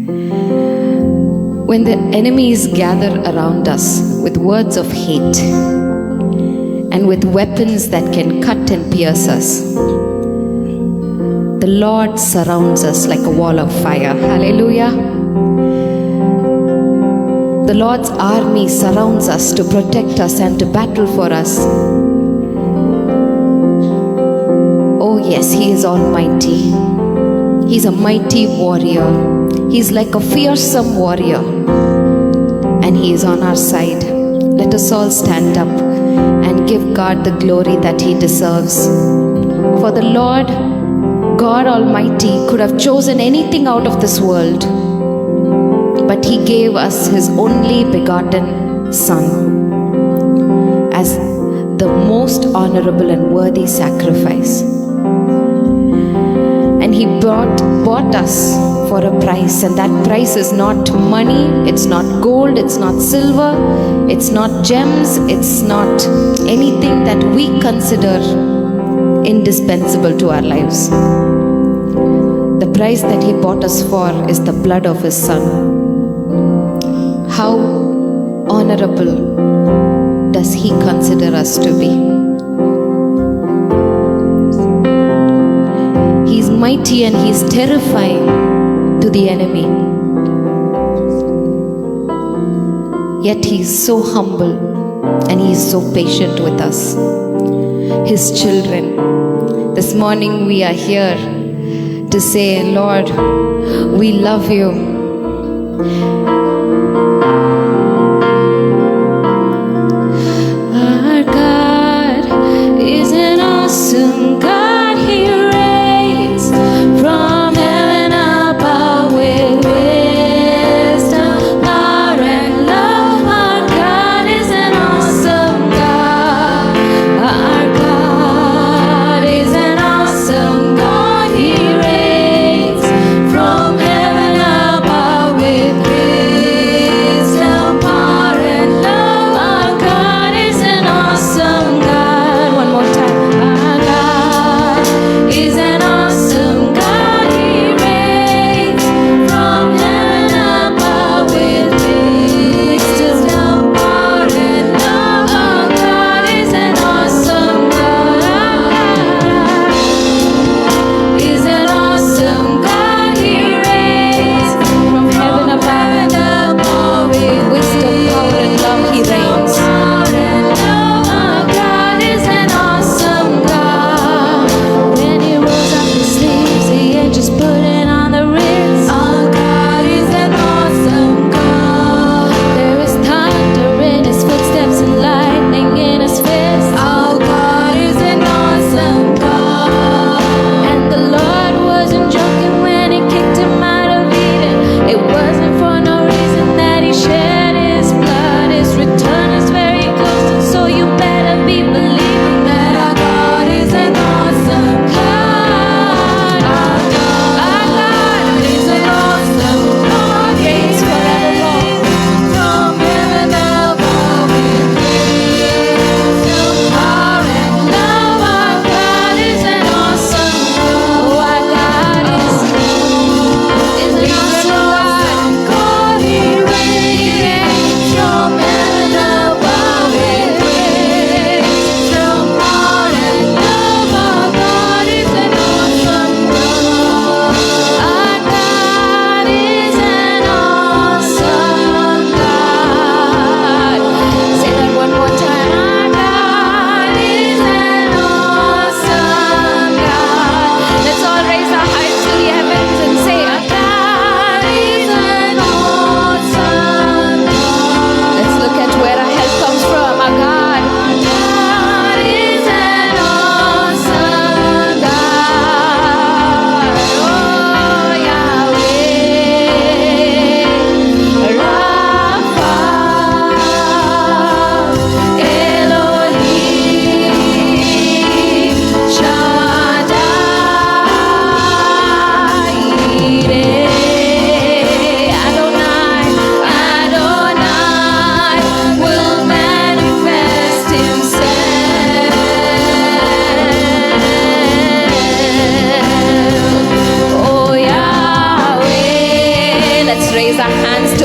When the enemies gather around us with words of hate and with weapons that can cut and pierce us, the Lord surrounds us like a wall of fire. Hallelujah. The Lord's army surrounds us to protect us and to battle for us. Oh yes, He is almighty. He's a mighty warrior. He's like a fearsome warrior, and He is on our side. Let us all stand up and give God the glory that He deserves. For the Lord God Almighty could have chosen anything out of this world, but He gave us His only begotten Son as the most honorable and worthy sacrifice. And He bought us for a price, and that price is not money, it's not gold, it's not silver, it's not gems, it's not anything that we consider indispensable to our lives. The price that He bought us for is the blood of His Son. How honorable does He consider us to be? He's mighty and He's terrifying to the enemy. Yet He's so humble and He's so patient with us, His children. This morning we are here to say, Lord, we love You. Our God is an awesome God. He reigns from heaven above with wisdom, power, and love. Our God is an awesome God. Our God is an awesome God. He reigns from heaven above with wisdom.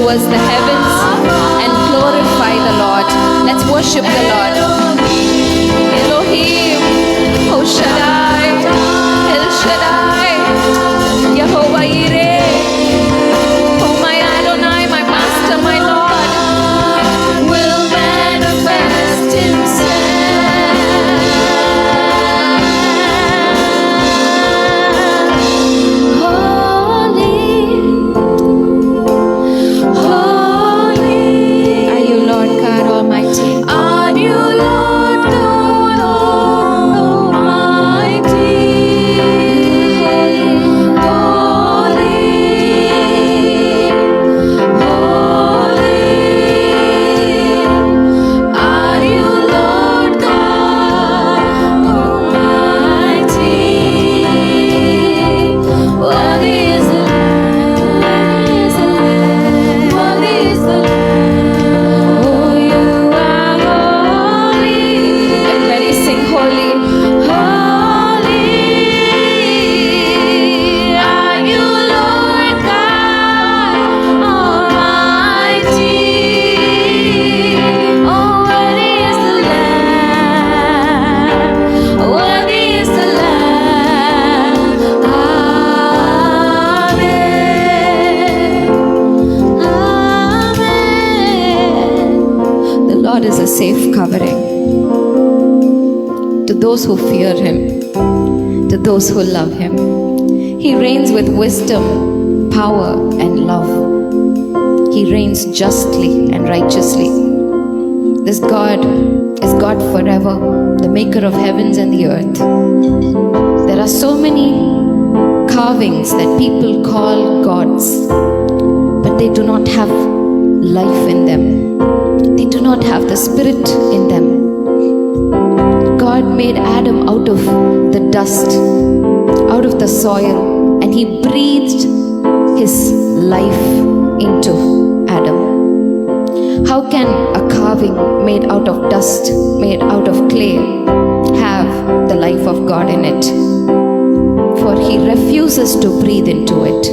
towards the heavens and glorify the Lord. Let's worship the Lord. Elohim, O Shaddai, El Shaddai, Yehovah Yireh, oh my Adonai, my Master, my Lord, will manifest Himself. Safe covering to those who fear Him, to those who love Him. He reigns with wisdom, power, and love. He reigns justly and righteously. This God is God forever, the maker of heavens and the earth. There are so many carvings that people call gods, but they do not have life in them. They do not have the Spirit in them. God made Adam out of the dust, out of the soil, and He breathed His life into Adam. How can a carving made out of dust, made out of clay, have the life of God in it? For He refuses to breathe into it.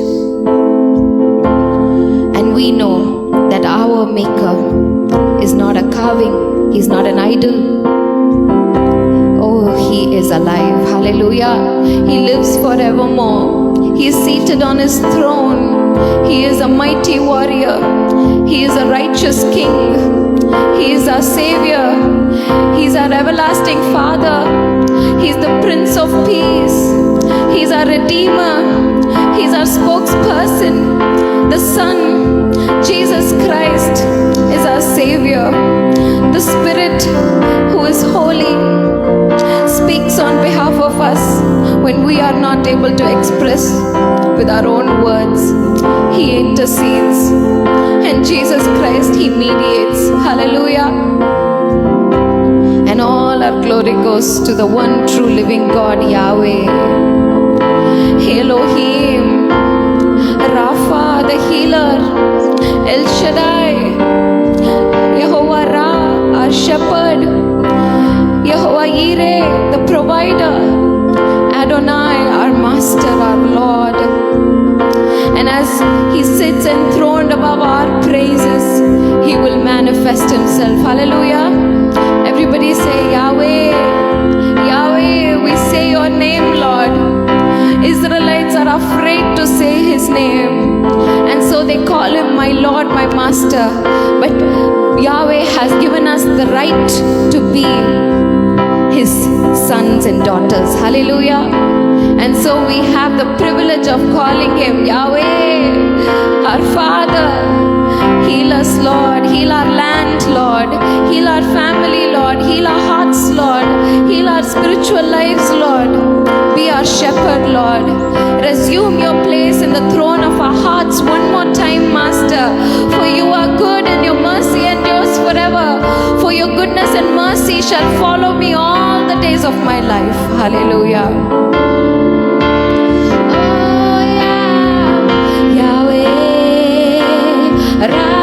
And we know that our Maker is not a carving. He's not an idol. Oh, He is alive. Hallelujah. He lives forevermore. He is seated on His throne. He is a mighty warrior. He is a righteous King. He is our Savior. He is our everlasting Father. He is the Prince of Peace. He is our Redeemer. He is our spokesperson. The Son, Jesus Christ, is our Savior. The Spirit, who is holy, speaks on behalf of us when we are not able to express with our own words. He intercedes, and Jesus Christ, He mediates. Hallelujah. And all our glory goes to the one true living God, Yahweh. Elohim, Rapha, the healer, El Shaddai, Yehovah Ra, our shepherd, Yehovah Yireh, the provider, Adonai, our master, our Lord. And as He sits enthroned above our praises, He will manifest Himself. Hallelujah. Everybody say, Yahweh, Yahweh, we say Your name, Lord. Israelites are afraid to say His name, and so they call Him my Lord, my Master. But Yahweh has given us the right to be His sons and daughters. Hallelujah. And so we have the privilege of calling Him Yahweh, our Father. Heal us, Lord. Heal our land, Lord. Heal our family, Lord. Heal our hearts, Lord. Heal our spiritual lives, Lord. Be our shepherd, Lord. Resume Your place in the throne of our hearts one more time, Master. For You are good and Your mercy endures forever. For Your goodness and mercy shall follow me all the days of my life. Hallelujah. Adonai.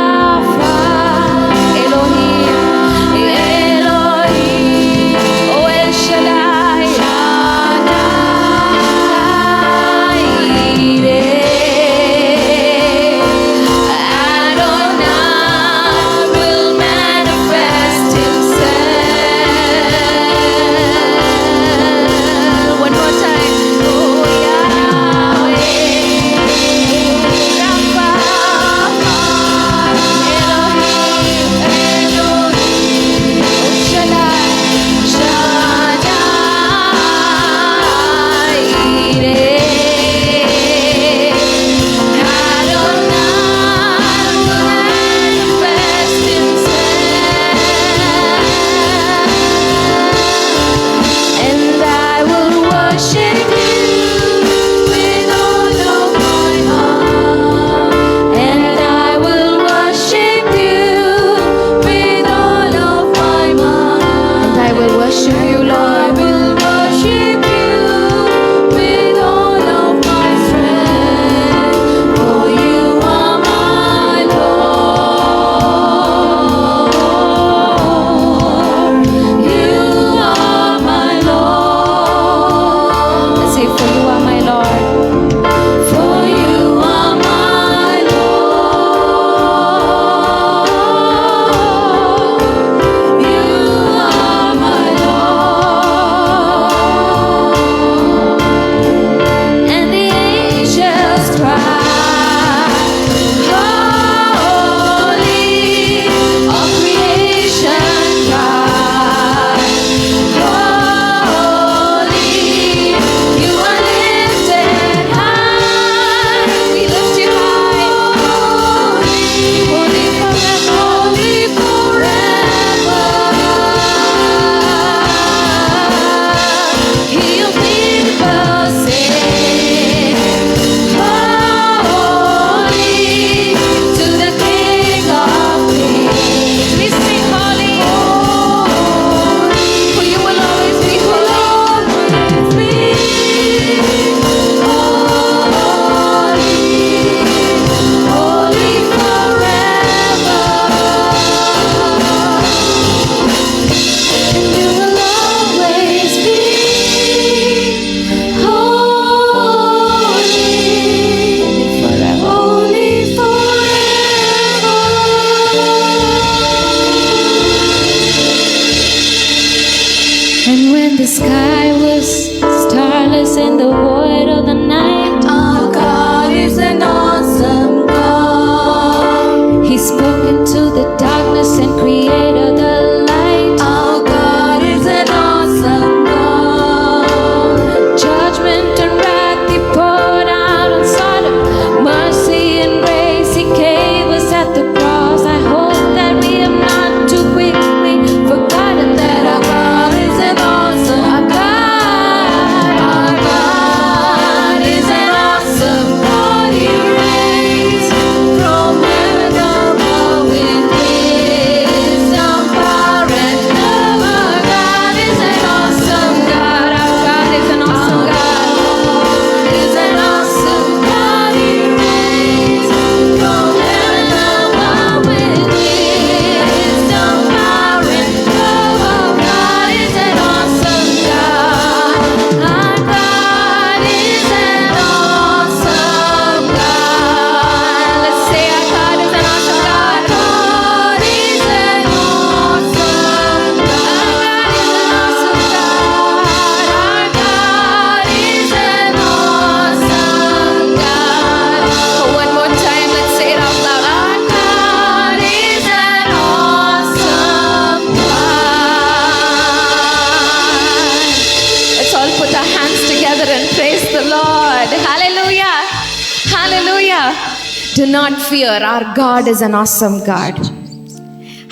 Hallelujah. Do not fear. Our God is an awesome God.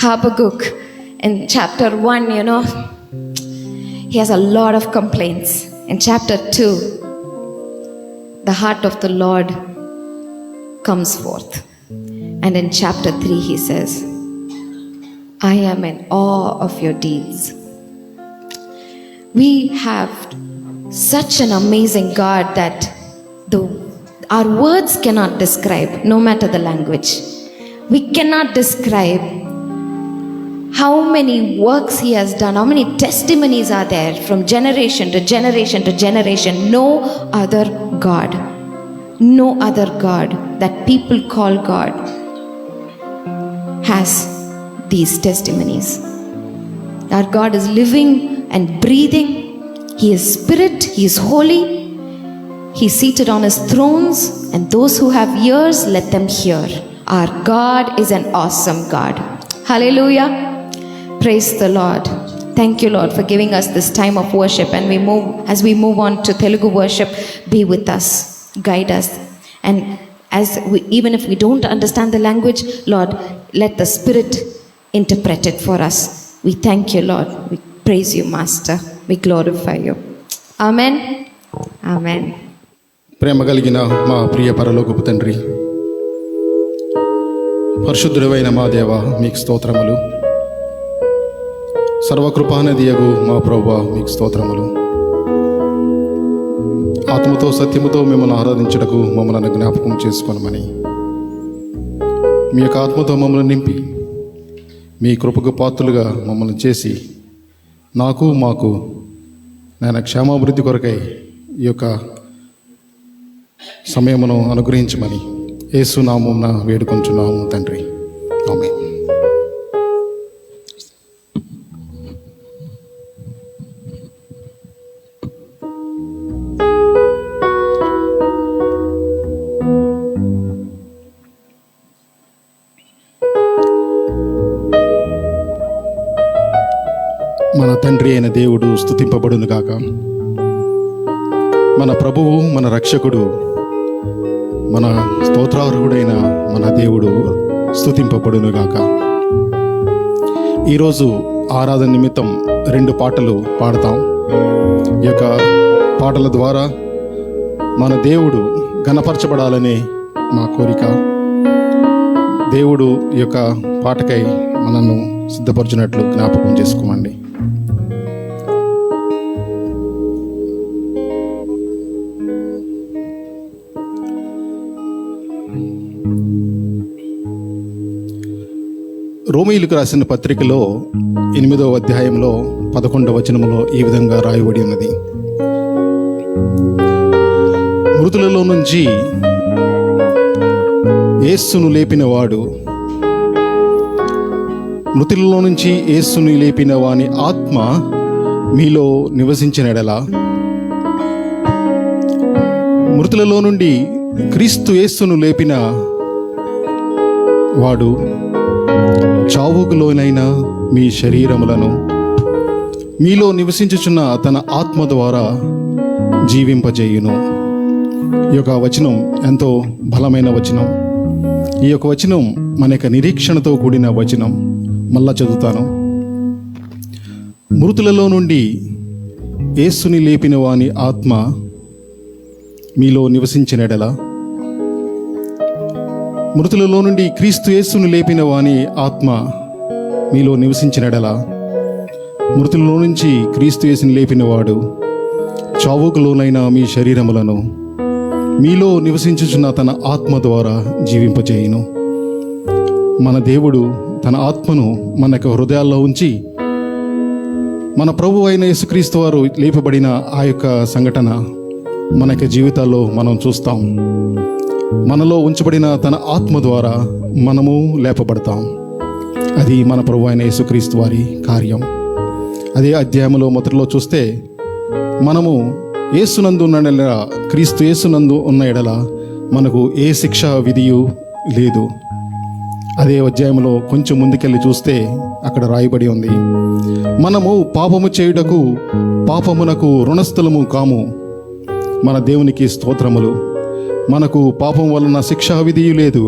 Habakkuk in chapter 1, he has a lot of complaints. In chapter 2, the heart of the Lord comes forth. And in chapter 3, he says, I am in awe of your deeds. We have such an amazing God that our words cannot describe, no matter the language. We cannot describe how many works he has done, how many testimonies are there from generation to generation to generation. No other God that people call God has these testimonies. Our God is living and breathing. He is spirit, he is holy. He is seated on his thrones, and those who have ears, let them hear. Our God is an awesome God. Hallelujah. Praise the Lord. Thank you, Lord, for giving us this time of worship. And as we move on to Telugu worship, be with us, guide us. And even if we don't understand the language, Lord, let the Spirit interpret it for us. We thank you, Lord. We praise you, Master. We glorify you. Amen. Amen. ప్రేమ కలిగిన మా ప్రియ పరలోకపు తండ్రి, పరిశుద్ధుడైన మా దేవ, మీకు స్తోత్రములు. సర్వకృపానిధియగు మా ప్రభువా, మీకు స్తోత్రములు. ఆత్మతో సత్యముతో మిమ్మల్ని ఆరాధించుటకు మమ్మల్ని జ్ఞాపకం చేసుకోనమని, మీ యొక్క ఆత్మతో మమ్మల్ని నింపి, మీ కృపకు పాత్రులుగా మమ్మల్ని చేసి, మాకు నాయన క్షేమాభివృద్ధి కొరకై ఈ యొక్క సమయమును అనుగ్రహించమని యేసు నామమున వేడుకొంచున్నాము తండ్రి. ఆమేన్. మన తండ్రి అయిన దేవుడు స్తుతింపబడును గాక. మన ప్రభువు, మన రక్షకుడు, మన స్తోత్రార్హుడైన మన దేవుడు స్తుతింపబడును గాక. ఈరోజు ఆరాధన నిమిత్తం 2 పాటలు పాడతాం. ఈ యొక్క పాటల ద్వారా మన దేవుడు ఘనపరచబడాలనే మా కోరిక. దేవుడు ఈ యొక్క పాటకై మనను సిద్ధపరచినట్లు జ్ఞాపకం చేసుకోమండి. రోమీయులకు రాసిన పత్రికలో 8వ అధ్యాయంలో 11వ వచనములో ఈ విధంగా రాయబడి ఉన్నది. మృతులలో నుంచి యేసును లేపినవాడు, మృతులలో నుంచి యేసును లేపిన వాని ఆత్మ మీలో నివసించినడలా, మృతులలో నుండి క్రీస్తు యేసును లేపిన వాడు చావుకులోనైన మీ శరీరములను మీలో నివసించుచున్న తన ఆత్మ ద్వారా జీవింపజేయును. ఈ యొక్క వచనం ఎంతో బలమైన వచనం. ఈ యొక్క వచనం మన యొక్క నిరీక్షణతో కూడిన వచనం. మళ్ళా చదువుతాను. మృతులలో నుండి యేసుని లేపిన వాని ఆత్మ మీలో నివసించినడలా, మృతులలో నుండి క్రీస్తు యేసును లేపిన వాని ఆత్మ మీలో నివసించినడలా, మృతులలో నుంచి క్రీస్తు యేసుని లేపినవాడు చావుకులోనైన మీ శరీరములను మీలో నివసించుచున్న తన ఆత్మ ద్వారా జీవింపజేయును. మన దేవుడు తన ఆత్మను మన యొక్క హృదయాల్లో ఉంచి, మన ప్రభు అయిన యేసుక్రీస్తు వారు లేపబడిన ఆ యొక్క సంఘటన మన యొక్క జీవితాల్లో మనం చూస్తాం. మనలో ఉంచబడిన తన ఆత్మ ద్వారా మనము లేపబడతాం. అది మన ప్రభు అయిన యేసుక్రీస్తు వారి కార్యం. అదే అధ్యాయంలో మొదట్లో చూస్తే, మనము యేసునందు ఉన్న ఎడల, క్రీస్తు యేసునందు ఉన్న ఎడల మనకు ఏ శిక్ష విధియు లేదు. అదే అధ్యాయంలో కొంచెం ముందుకెళ్ళి చూస్తే అక్కడ రాయబడి ఉంది, మనము పాపము చేయుటకు పాపమునకు రుణస్థలము కాము. మన దేవునికి స్తోత్రములు. మనకు పాపం వలన శిక్షా విధి లేదు,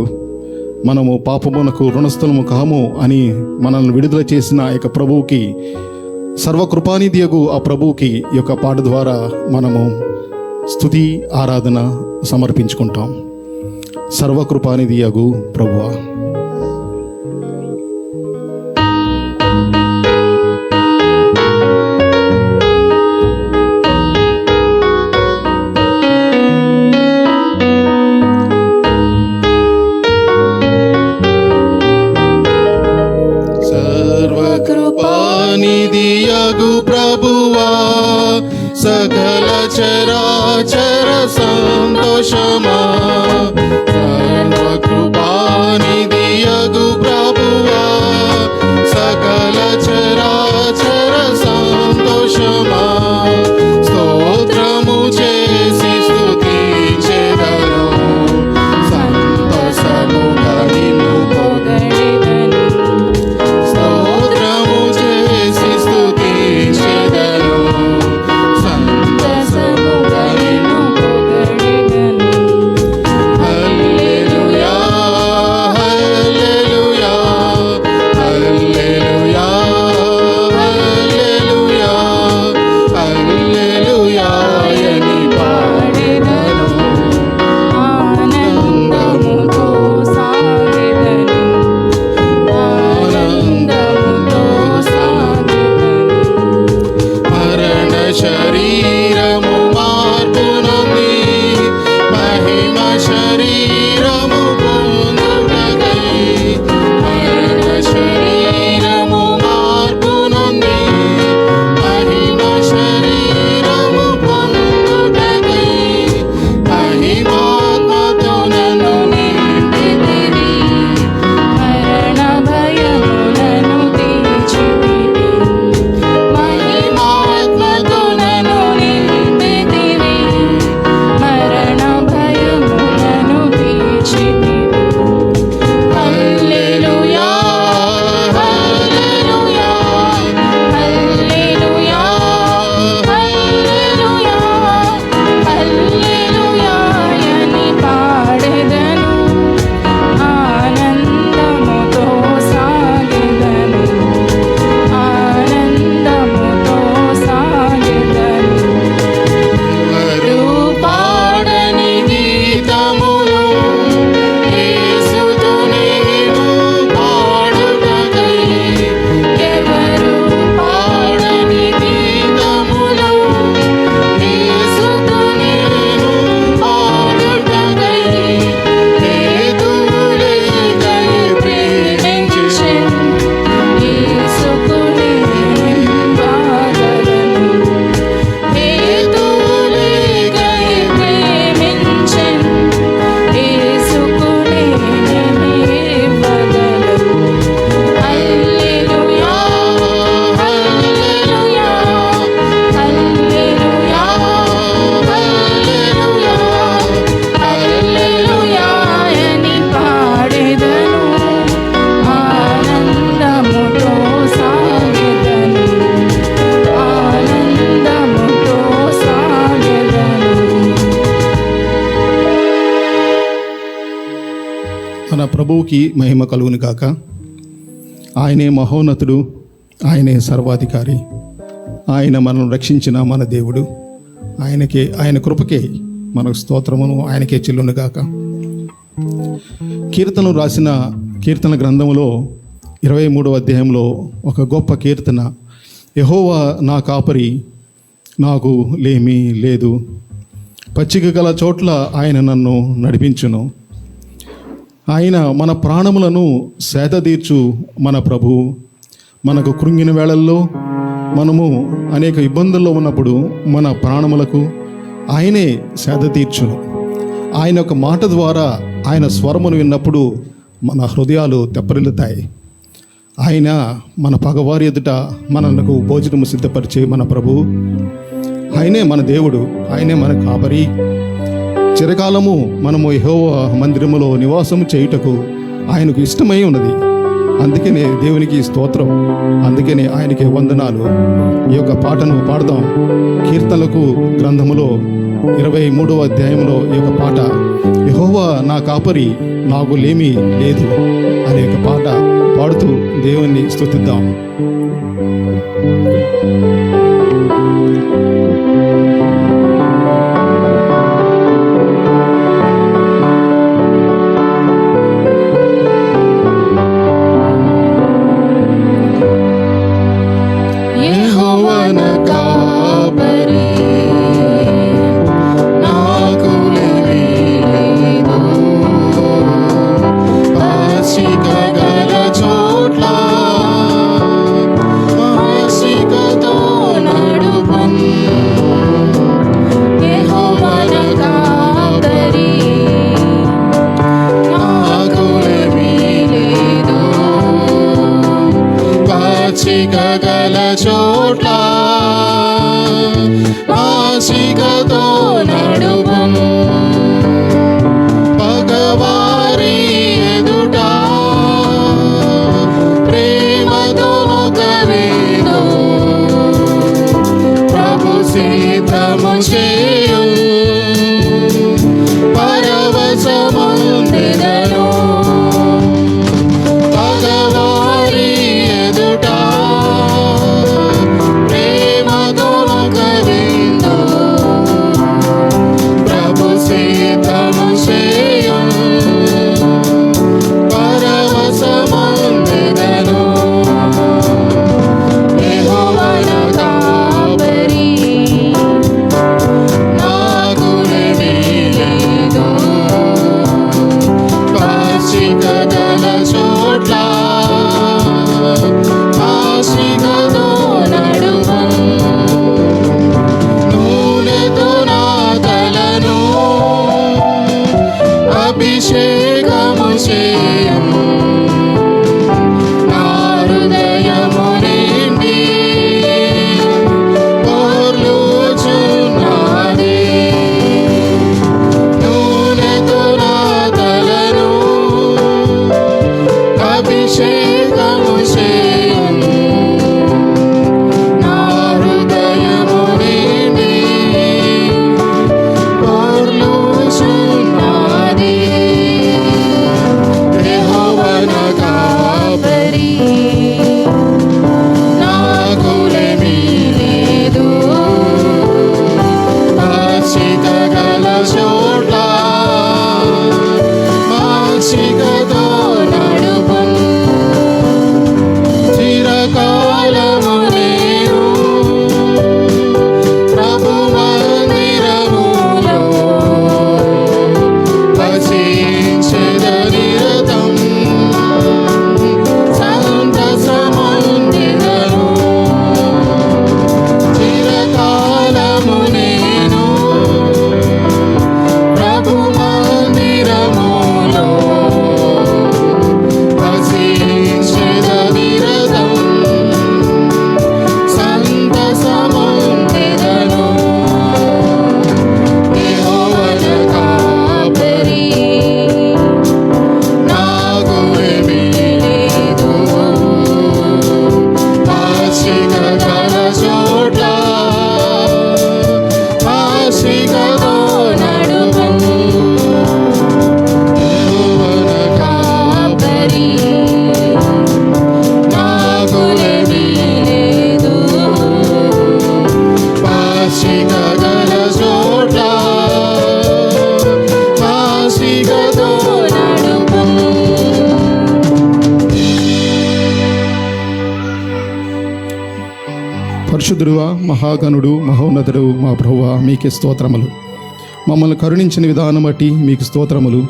మనము పాపమునకు రుణస్థలము కాము అని మనల్ని విడుదల చేసిన ఈ యొక్క ప్రభువుకి, సర్వకృపానిధియగు ఆ ప్రభువుకి ఈ యొక్క పాట ద్వారా మనము స్తుతి ఆరాధన సమర్పించుకుంటాం. సర్వకృపానిధియగు ప్రభువా. సర్వకృపానిధియగు ప్రభువా, సకల చరాచర సంతోషమా. సర్వకృపానిధియగు ప్రభువా, సకల చరాచర సంతోషమా. స్తోత్రము చేసి స్తుతించెదను, సంతోషముగా నిన్ను పొగడెదను. స్తోత్రము చేసి స్తుతించెదను, సంతోషముగా నిన్ను పొగడెదను. హల్లెలూయా, హల్లెలూయా, హల్లెలూయా, హల్లెలూయా, హల్లెలూయా అని పాడెదను. ఆనందముతో సాగెదను, ఆనందముతో సాగెదను. మరణ శరీరము మార్పు నొంది, మహిమ శరీరము పొందుటకై. మరణ శరీరము మార్పు నొంది, మహిమ శరీరము పొందుటకై. మహిమాత్మతో నన్ను నింపితివి, మరణ భయములను తీర్చితివి. మహిమాత్మతో నన్ను నింపితివి, మరణ భయములను తీర్చితివి. హల్లెలూయా, హల్లెలూయా, హల్లెలూయా, హల్లెలూయా, హల్లెలూయా అని పాడెదను. ఆనందముతో సాగెదను, ఆనందముతో సాగెదను. ఎవరు పాడని గీతములు యేసుతో నేను పాడుటకై. ఎవరు పాడని గీతములు యేసుతో నేను పాడుటకై. హేతులేకై ప్రేమించెను, యేసుకు నేనివ్వగలను. హేతులేకై ప్రేమించెను, యేసుకు నేనివ్వగలను. హల్లెలూయా, హల్లెలూయా, హల్లెలూయా, హల్లెలూయా, హల్లెలూయా అని పాడెదను. ఆనందముతో సాగెదను, ఆనందముతో సాగెదను. మన ప్రభువుకి మహిమ కలుగును గాక. ఆయనే మహోన్నతుడు, ఆయనే సర్వాధికారి, ఆయన మనల్ని రక్షించిన మన దేవుడు. ఆయన కృపకే మనకు స్తోత్రమును ఆయనకే చెల్లును గాక. కీర్తనలు రాసిన కీర్తన గ్రంథములో 23వ అధ్యాయంలో ఒక గొప్ప కీర్తన, యెహోవా నా కాపరి, నాకు లేమి లేదు, పచ్చిక గల చోట్ల ఆయన నన్ను నడిపించును. ఆయన మన ప్రాణములను సేదతీర్చు మన ప్రభు. మనకు కృంగిన వేళల్లో, మనము అనేక ఇబ్బందుల్లో ఉన్నప్పుడు మన ప్రాణములకు ఆయనే సేదతీర్చును. ఆయన ఒక మాట ద్వారా, ఆయన స్వరమును విన్నప్పుడు మన హృదయాలు తెప్పరిల్లుతాయి. ఆయన మన పగవారి ఎదుట మనకు భోజనము సిద్ధపరిచే మన ప్రభు. ఆయనే మన దేవుడు, ఆయనే మన కాపరి. చిరకాలము మనము యెహోవా మందిరములో నివాసము చేయుటకు ఆయనకు ఇష్టమై ఉన్నది. అందుకనే దేవునికి స్తోత్రం, అందుకనే ఆయనకి వందనాలు. ఈ యొక్క పాటను పాడదాం. కీర్తనలకు గ్రంథములో 23వ అధ్యాయంలో ఈ యొక్క పాట, యెహోవా నా కాపరి నాకు లేమి లేదు అనే యొక్క పాట పాడుతూ దేవుణ్ణి స్తుతిద్దాం. యెహోవా నా కాపరి, నాకు లేమి లేదు. పచ్చిక గల చోట్ల ఆశికతో నడుపును. యెహోవా నా కాపరి, నాకు లేమి లేదు. పచ్చిక గల చోట్ల ఆశికతో నడుపును. పగవారి ఎదుట ప్రేమతో కవేను. ప్రభు సిద్ధము చేయు పరవశముందెదను. పగవారి ఎదుట ప్రేమతో కవేను. ప్రభు సిద్ధము చేయు పరవశముందెదను. యెహోవా నా కాపరి, నాకు లేమి లేదు. పచ్చిక గల చోట్ల ఆశికతో నడుపును. నూనెతో నా తలను అభిషేకము చేయు. నా హృదయము నిండి పొర్లుచున్నది. నూనెతో నా తలను అభిషేకము చేయు. నా హృదయము నిండి పొర్లుచున్నది. యెహోవా నా కాపరి, నాకు లేమి లేదు. పచ్చిక గల చోట్ల ఆశికతో నడుపును. చిరకాలము నేను ప్రభు మందిరములో వసించెదనిరతం. సంతసముందెదను. చిరకాలము నేను ప్రభు మందిరములో వసించెదనిరతం. సంతసముందెదను. యెహోవా నా కాపరి, నాకు లేమి లేదు. పచ్చిక గల చోట్ల ఆశికతో నడుపును. యెహోవా నా కాపరి, నాకు లేమి లేదు. పచ్చిక గల చోట్ల ఆశికతో నడుపును. పరిశుద్ధుడువా, మహాగణుడు, మహోన్నతుడు మా ప్రభువా, మీకే స్తోత్రములు. మమ్మల్ని కరుణించిన విధానం బట్టి మీకు స్తోత్రములు.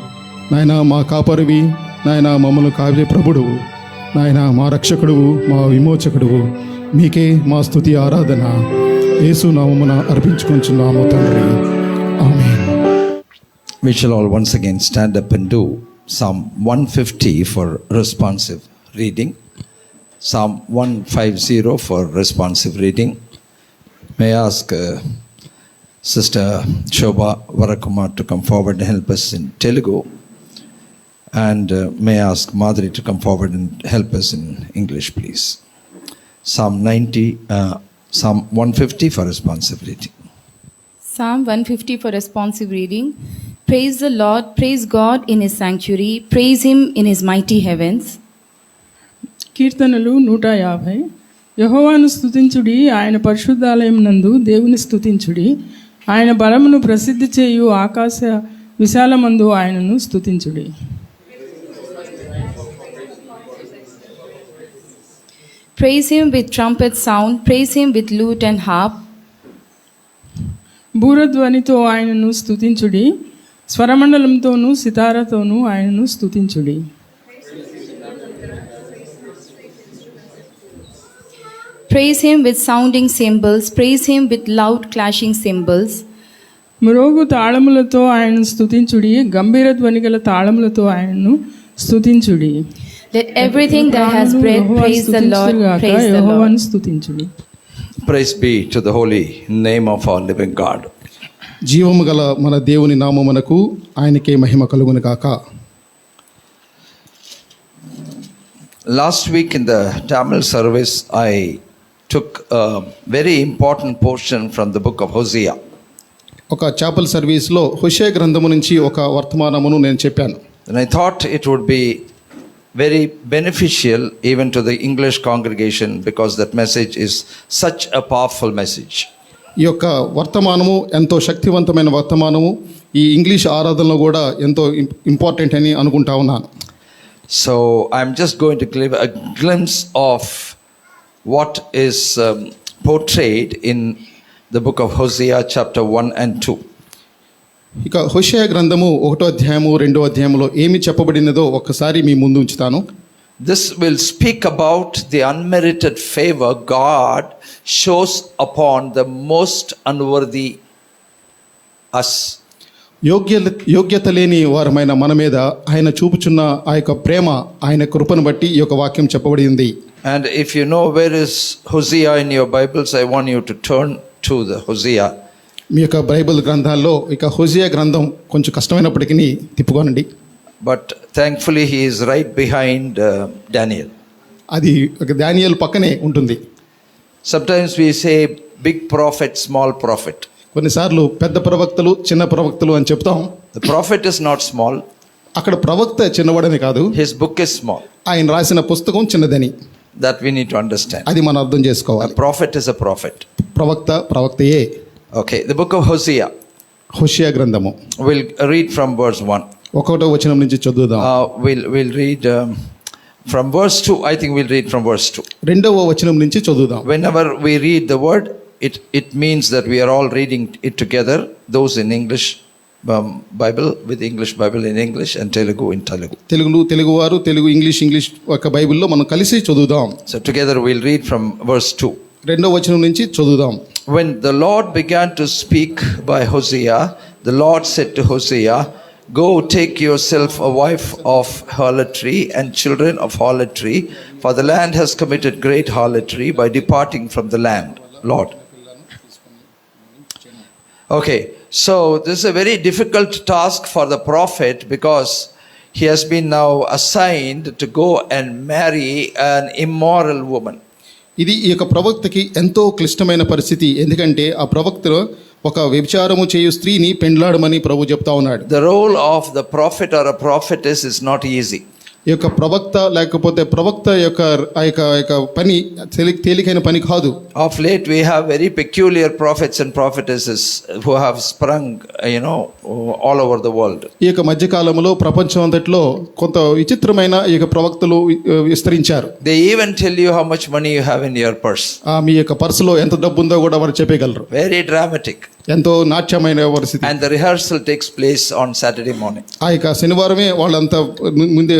నాయన మా కాపరివి, నాయన మమ్మల్ని కావే ప్రభుడువు, నాయన మా రక్షకుడువు, మా విమోచకుడువు. మీకే మా స్తుతి ఆరాధన యేసు నామమున అర్పించుకొంచున్నాము తండ్రి. ఆమేన్. We shall all once again stand up and do Psalm 150 for responsive reading. Psalm 150 for responsive reading. May I ask Sister Shobha Varakumar to come forward and help us in Telugu. And may I ask Madhuri to come forward and help us in English, please. Psalm 150 for responsive reading. Psalm 150 for responsive reading. Praise the Lord, praise God in his sanctuary, praise him in his mighty heavens. కీర్తనలు 150. యెహోవాను స్తుతించుడి, ఆయన పరిశుద్ధాలయం నందు దేవుని స్తుతించుడి, ఆయన బలమును ప్రసిద్ధి చేయు ఆకాశ విశాలమందు ఆయనను స్తుతించుడి. Praise him with trumpet sound, praise him with lute and harp. బూరధ్వనితో ఆయనను స్తుతించుడి, స్వరమండలంతోనూ సితారతోనూ ఆయనను స్తుతించుడి. Praise him with sounding cymbals, praise him with loud clashing cymbals. మ్రోగు తాళములతో ఆయనను స్తుతించుడి, గంభీర ధ్వని గల తాళములతో ఆయనను స్తుతించుడి. Let everything that has breath praise the Lord, praise the Lord. యెహోవాను స్తుతించుడి. Praise be to the holy name of our living God. జీవము గల మన దేవుని నామమునకు ఆయనకే మహిమ కలుగును గాక. Last week in the Tamil service, I took a very important portion from the book of Hosea. ఒక చాపల్ సర్వీస్లో హోషే గ్రంథము నుంచి ఒక వర్తమానమును నేను చెప్పాను. And I thought it would be very beneficial even to the English congregation because that message is such a powerful message. ఈ యొక్క వర్తమానము ఎంతో శక్తివంతమైన వర్తమానము, ఈ ఇంగ్లీష్ ఆరాధనలో కూడా ఎంతో ఇంపార్టెంట్ అని అనుకుంటా ఉన్నాను. So I'm just going to give a glimpse of what is portrayed in the book of Hosea chapter 1 and 2. ఇక హోషేయ గ్రంథము 1వ అధ్యాయము 2వ అధ్యాయములో ఏమి చెప్పబడినదో ఒక్కసారి మీ ముందు ఉంచుతాను. This will speak about the unmerited favor God shows upon the most unworthy us. యోగ్యత లేని వారమైన మన మీద ఆయన చూపుచున్న ఆ యొక్క ప్రేమ, ఆయన కృపను బట్టి ఈ యొక్క వాక్యం చెప్పబడింది. And if you know where is Hosea in your Bibles, I want you to turn to the Hosea. మీ యొక్క బైబిల్ గ్రంథాల్లో ఇక హోషేయ గ్రంథం కొంచెం కష్టమైనప్పటికీ తిప్పుకోనండి. But thankfully he is right behind Daniel. అది ఒక దానియేలు పక్కనే ఉంటుంది. Sometimes we say big prophet, small prophet. కొన్నిసార్లు పెద్ద ప్రవక్తలు, చిన్న ప్రవక్తలు అని చెప్తాం. The prophet is not small. అక్కడ ప్రవక్త చిన్నవాడని కాదు, His book is small. ఆయన రాసిన పుస్తకం చిన్నదని. That we need to understand. అది మనం అర్థం A చేసుకోవాలి. prophet is a prophet. ప్రవక్తయే. Okay, the book of Hosea. హోషేయ గ్రంథము We'll read from verse 1. 1వ వచనం నుంచి చదువుదాం. We'll read from verse 2. I think we'll read from verse 2. 2వ వచనం నుంచి చదువుదాం. Whenever we read the word, it means that we are all reading it together. Those in English Bible with English Bible in English and Telugu in Telugu. తెలుగువారు Telugu, English ఒక బైబిల్లో మనం కలిసి చదువుదాం. So together we'll read from verse 2. 2వ వచనం నుంచి చదువుదాం. When the Lord began to speak by Hosea, the Lord said to Hosea, "Go take yourself a wife of harlotry and children of harlotry, for the land has committed great harlotry by departing from the land." Lord. Okay, so this is a very difficult task for the prophet because he has been now assigned to go and marry an immoral woman. ఇది ఈ యొక్క ప్రవక్తకి ఎంతో క్లిష్టమైన పరిస్థితి. ఎందుకంటే ఆ ప్రవక్త ఒక వ్యభిచారము చేయు స్త్రీని పెండ్లాడమని ప్రభు చెప్తా ఉన్నాడు. The role of the prophet or a prophetess is not easy. ఈ యొక్క ప్రవక్త లేకపోతే ప్రవక్త యొక్క ఆ యొక్క పని తేలికైన పని కాదు. Of late we have very peculiar prophets and prophetesses who have sprung, all over the world. ఈ యొక్క మధ్యకాలంలో ప్రపంచం అంతట్లో కొంత విచిత్రమైన ఈ యొక్క ప్రవక్తలు విస్తరించారు. They even tell you how much money you have in your purse. మీ యొక్క పర్సులో ఎంత డబ్బు ఉందో కూడా వారు చెప్పగలరు. Very dramatic. ఎంతో నాట్యమైన పరిస్థితి. And the rehearsal takes place on Saturday morning. ఆ యొక్క శనివారమే వాళ్ళంతా ముందే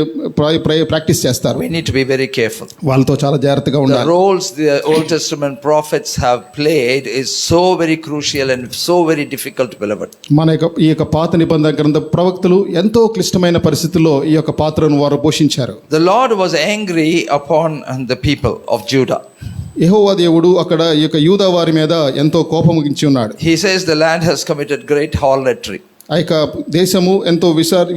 ప్రాక్టీస్ చేస్తారు. We need to be very careful. వాళ్ళతో చాలా జాగ్రత్తగా The ఉండాలి. roles the Old Testament prophets have played is so very crucial and so very difficult, beloved. ఈ యొక్క పాత నిబంధన గ్రంథ ప్రవక్తలు ఎంతో క్లిష్టమైన పరిస్థితుల్లో ఈ యొక్క పాత్రను వారు పోషించారు. The Lord was angry upon the people of Judah. యెహోవా దేవుడు అక్కడ ఈ యొక్క యూదా వారి మీద ఎంతో కోపముగించి ఉన్నాడు. He says the land has committed great harlotry. ఆ యొక్క దేశము ఎంతో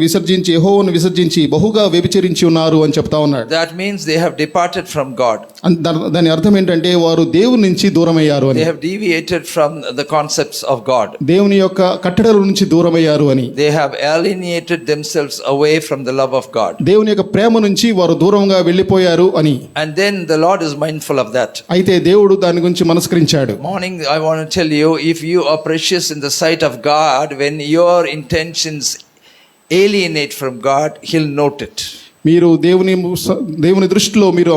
విసర్జించి యెహోవాను విసర్జించి బహుగా వ్యభిచరించి ఉన్నారు అని చెప్తా ఉన్నాడు. That means they have departed from God. దాని అర్థం ఏంటంటే వారు దేవుని నుంచి దూరమయ్యారు అని. They have deviated from the concepts of God. దేవుని యొక్క కట్టడల నుంచి దూరమయ్యారు అని. They have alienated themselves away from the love of God. దేవుని యొక్క ప్రేమ నుంచి వారు దూరంగా వెళ్ళిపోయారు అని. And then the Lord is mindful of that. అయితే దేవుడు దాని గురించి మనస్కరించాడు. Morning, I want to tell you, if you are precious in the sight of God, when your intentions alienate from God, He'll note it. మీరు దేవుని దృష్టిలో మీరు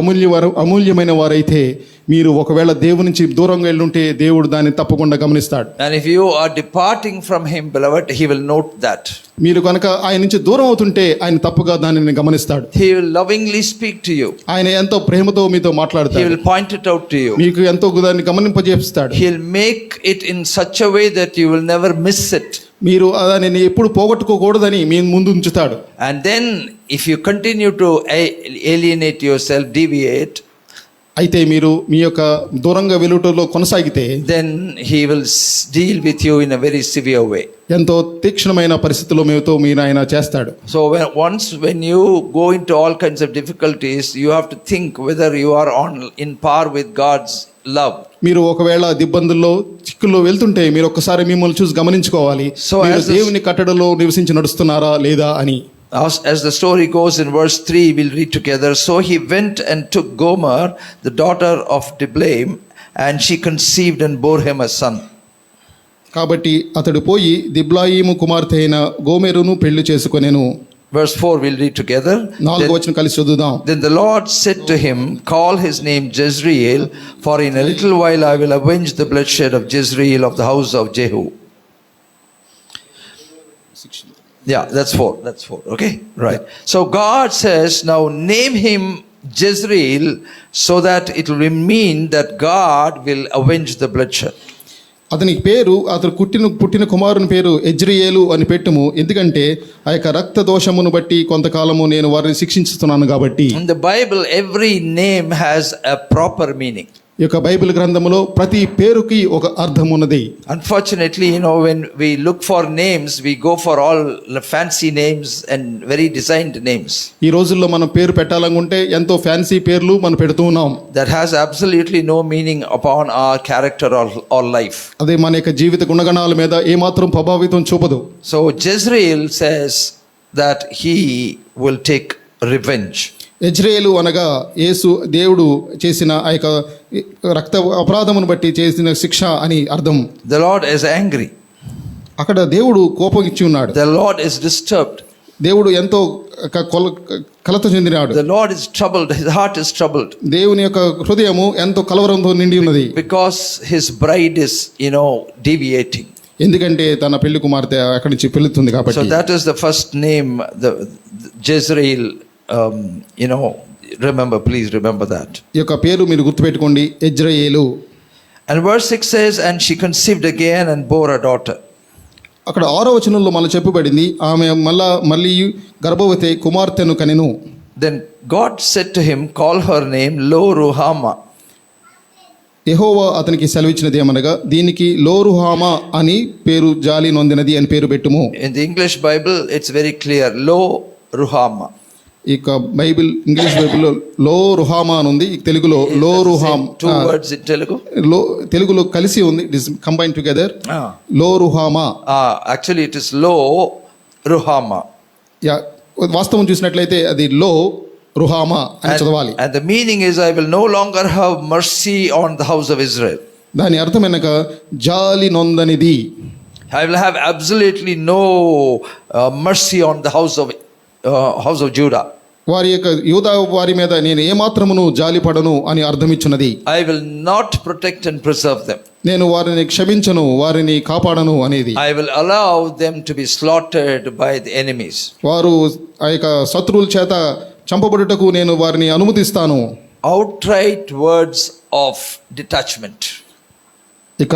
అమూల్యమైన వారైతే మీరు ఒకవేళ దేవుని నుంచి దూరంగా వెళ్ళుంటే దేవుడు దాన్ని తప్పకుండా గమనిస్తాడు. And if you are departing from Him, beloved, He will note that. మీరు కనుక ఆయన నుంచి దూరం అవుతుంటే ఆయన తప్పుగా దానిని గమనిస్తాడు. He will lovingly speak to you. ఆయన ఎంతో ప్రేమతో మీతో He మాట్లాడతాడు. will point it out to you. మీకు ఎంతో దాన్ని గమనింపజేస్తాడు. He'll make it in such a way that you will never miss it. మీరు దానిని ఎప్పుడు పోగొట్టుకోకూడదని మీ ముందు ఉంచుతాడు. And then if you continue to alienate yourself, deviate, అయితే మీరు మీ యొక్క దూరంగా వెలుటలో కొనసాగితే then He will deal with you in a very severe way. ఎంతో తీక్షణమైన పరిస్థితుల్లో మీరు ఆయన చేస్తాడు. So when you go into all kinds of difficulties, you have to think whether you are in par with God's love. మీరు ఒకవేళ ఇబ్బందుల్లో చిక్కుల్లో వెళ్తుంటే మీరు ఒక్కసారి మిమ్మల్ని చూసి గమనించుకోవాలి. మీరు దేవుని కట్టడలో నివసించి నడుస్తున్నారా లేదా అని. As the story goes in verse 3, we'll read together. So he went and took Gomer, the daughter of Diblaim, and she conceived and bore him a son. కాబట్టి అతడు పోయి దిబ్లాయిము కుమార్తె అయిన గోమెరును పెళ్లి చేసుకొనెను. Verse 4 we'll read together. 4వ వచనం కలిసి చదువుదాం. Then the Lord said to him, call his name Jezreel, for in a little while I will avenge the bloodshed of Jezreel of the house of Jehu. Yeah, that's 4. Okay, right. So God says, now name him Jezreel, so that it will mean that God will avenge the bloodshed. అతనికి పేరు అతను పుట్టిన కుమారుని పేరు ఎజ్రియేలు అని పెట్టుము, ఎందుకంటే ఆ యొక్క రక్త దోషమును బట్టి కొంతకాలము నేను వారిని శిక్షించుతున్నాను కాబట్టి. In the Bible, every name has a proper meaning. ఈ యొక్క బైబిల్ గ్రంథములో ప్రతి పేరుకి ఒక అర్థం ఉన్నది. Unfortunately, when we look for names, we go for all fancy names and very designed names. ఈ రోజుల్లో మనం పేరు పెట్టాలనుకుంటే ఎంతో ఫ్యాన్సీ పేర్లు మనం పెడుతూ ఉన్నాం. That has absolutely no meaning upon our character or life. అదే మన యొక్క జీవిత గుణగణాల మీద ఏమాత్రం ప్రభావితం చూపదు. So Jezreel says that he will take revenge. ఎజ్రేలు అనగా యేసు దేవుడు చేసిన ఆ యొక్క రక్త అపరాధమును బట్టి చేసిన శిక్ష అని అర్థం. The Lord is angry. అక్కడ దేవుడు కోపం ఇచ్చి ఉన్నాడు. The Lord is disturbed. దేవుడు ఎంతో కలత చెందినాడు. The Lord is troubled. His heart is troubled. దేవుని యొక్క హృదయము ఎంతో కలవరంతో నిండి ఉన్నది. Because his bride is, deviating. ఎందుకంటే తన పెళ్లి కుమార్తె అక్కడి నుంచి పెళ్తుంది కాబట్టి. So that is the first name, the Jezreel. Please remember that. ఈ యొక్క పేరు మీరు గుర్తుపెట్టుకోండి, ఎజ్రాయేలు. And verse 6 says, and she conceived again and bore a daughter. అక్కడ 6వ వచనంలో మనం చెప్పబడింది, ఆమె మళ్ళీ గర్భవతి కుమార్తెను కనెను. Then God said to him, call her name Lo Ruhamah. యెహోవా అతనికి సెలవిచ్చినది ఏమనగా, దీనికి లోరుహామా అని పేరు, జాలి నొందినది అని పేరు పెట్టుము. In the English Bible, it's very clear, Lo Ruhamah. ఇక ఇంగ్లీష్ బైబిల్లో లో రుహామా అని ఉంది, తెలుగులో లో రుహామ్. 2 words in Telugu. తెలుగులో కలిసి ఉంది, ఇట్ ఇస్ కంబైన్డ్ టుగెదర్. లో రుహామా. Actually it is Lo Ruhamah. వాస్తవం చూసినట్లయితే అది లో రుహామా అని చదవాలి. And the meaning is, I will no longer have mercy on the house of Israel. దాని అర్థం వెనక జాలి నొందనిది. I will have absolutely no mercy on the house of Judah. వారి యొక్క యూదా వారి మీద నేను ఏమాత్రమును జాలిపడను అని అర్థమిచ్చున్నది. I will not protect and preserve them. నేను వారిని క్షమించను, వారిని కాపాడను అనేది. I will allow them to be slaughtered by the enemies. వారు ఆ యొక్క శత్రువుల చేత చంపబడుటకు నేను వారిని అనుమతిస్తాను. Outright words of detachment. ఇక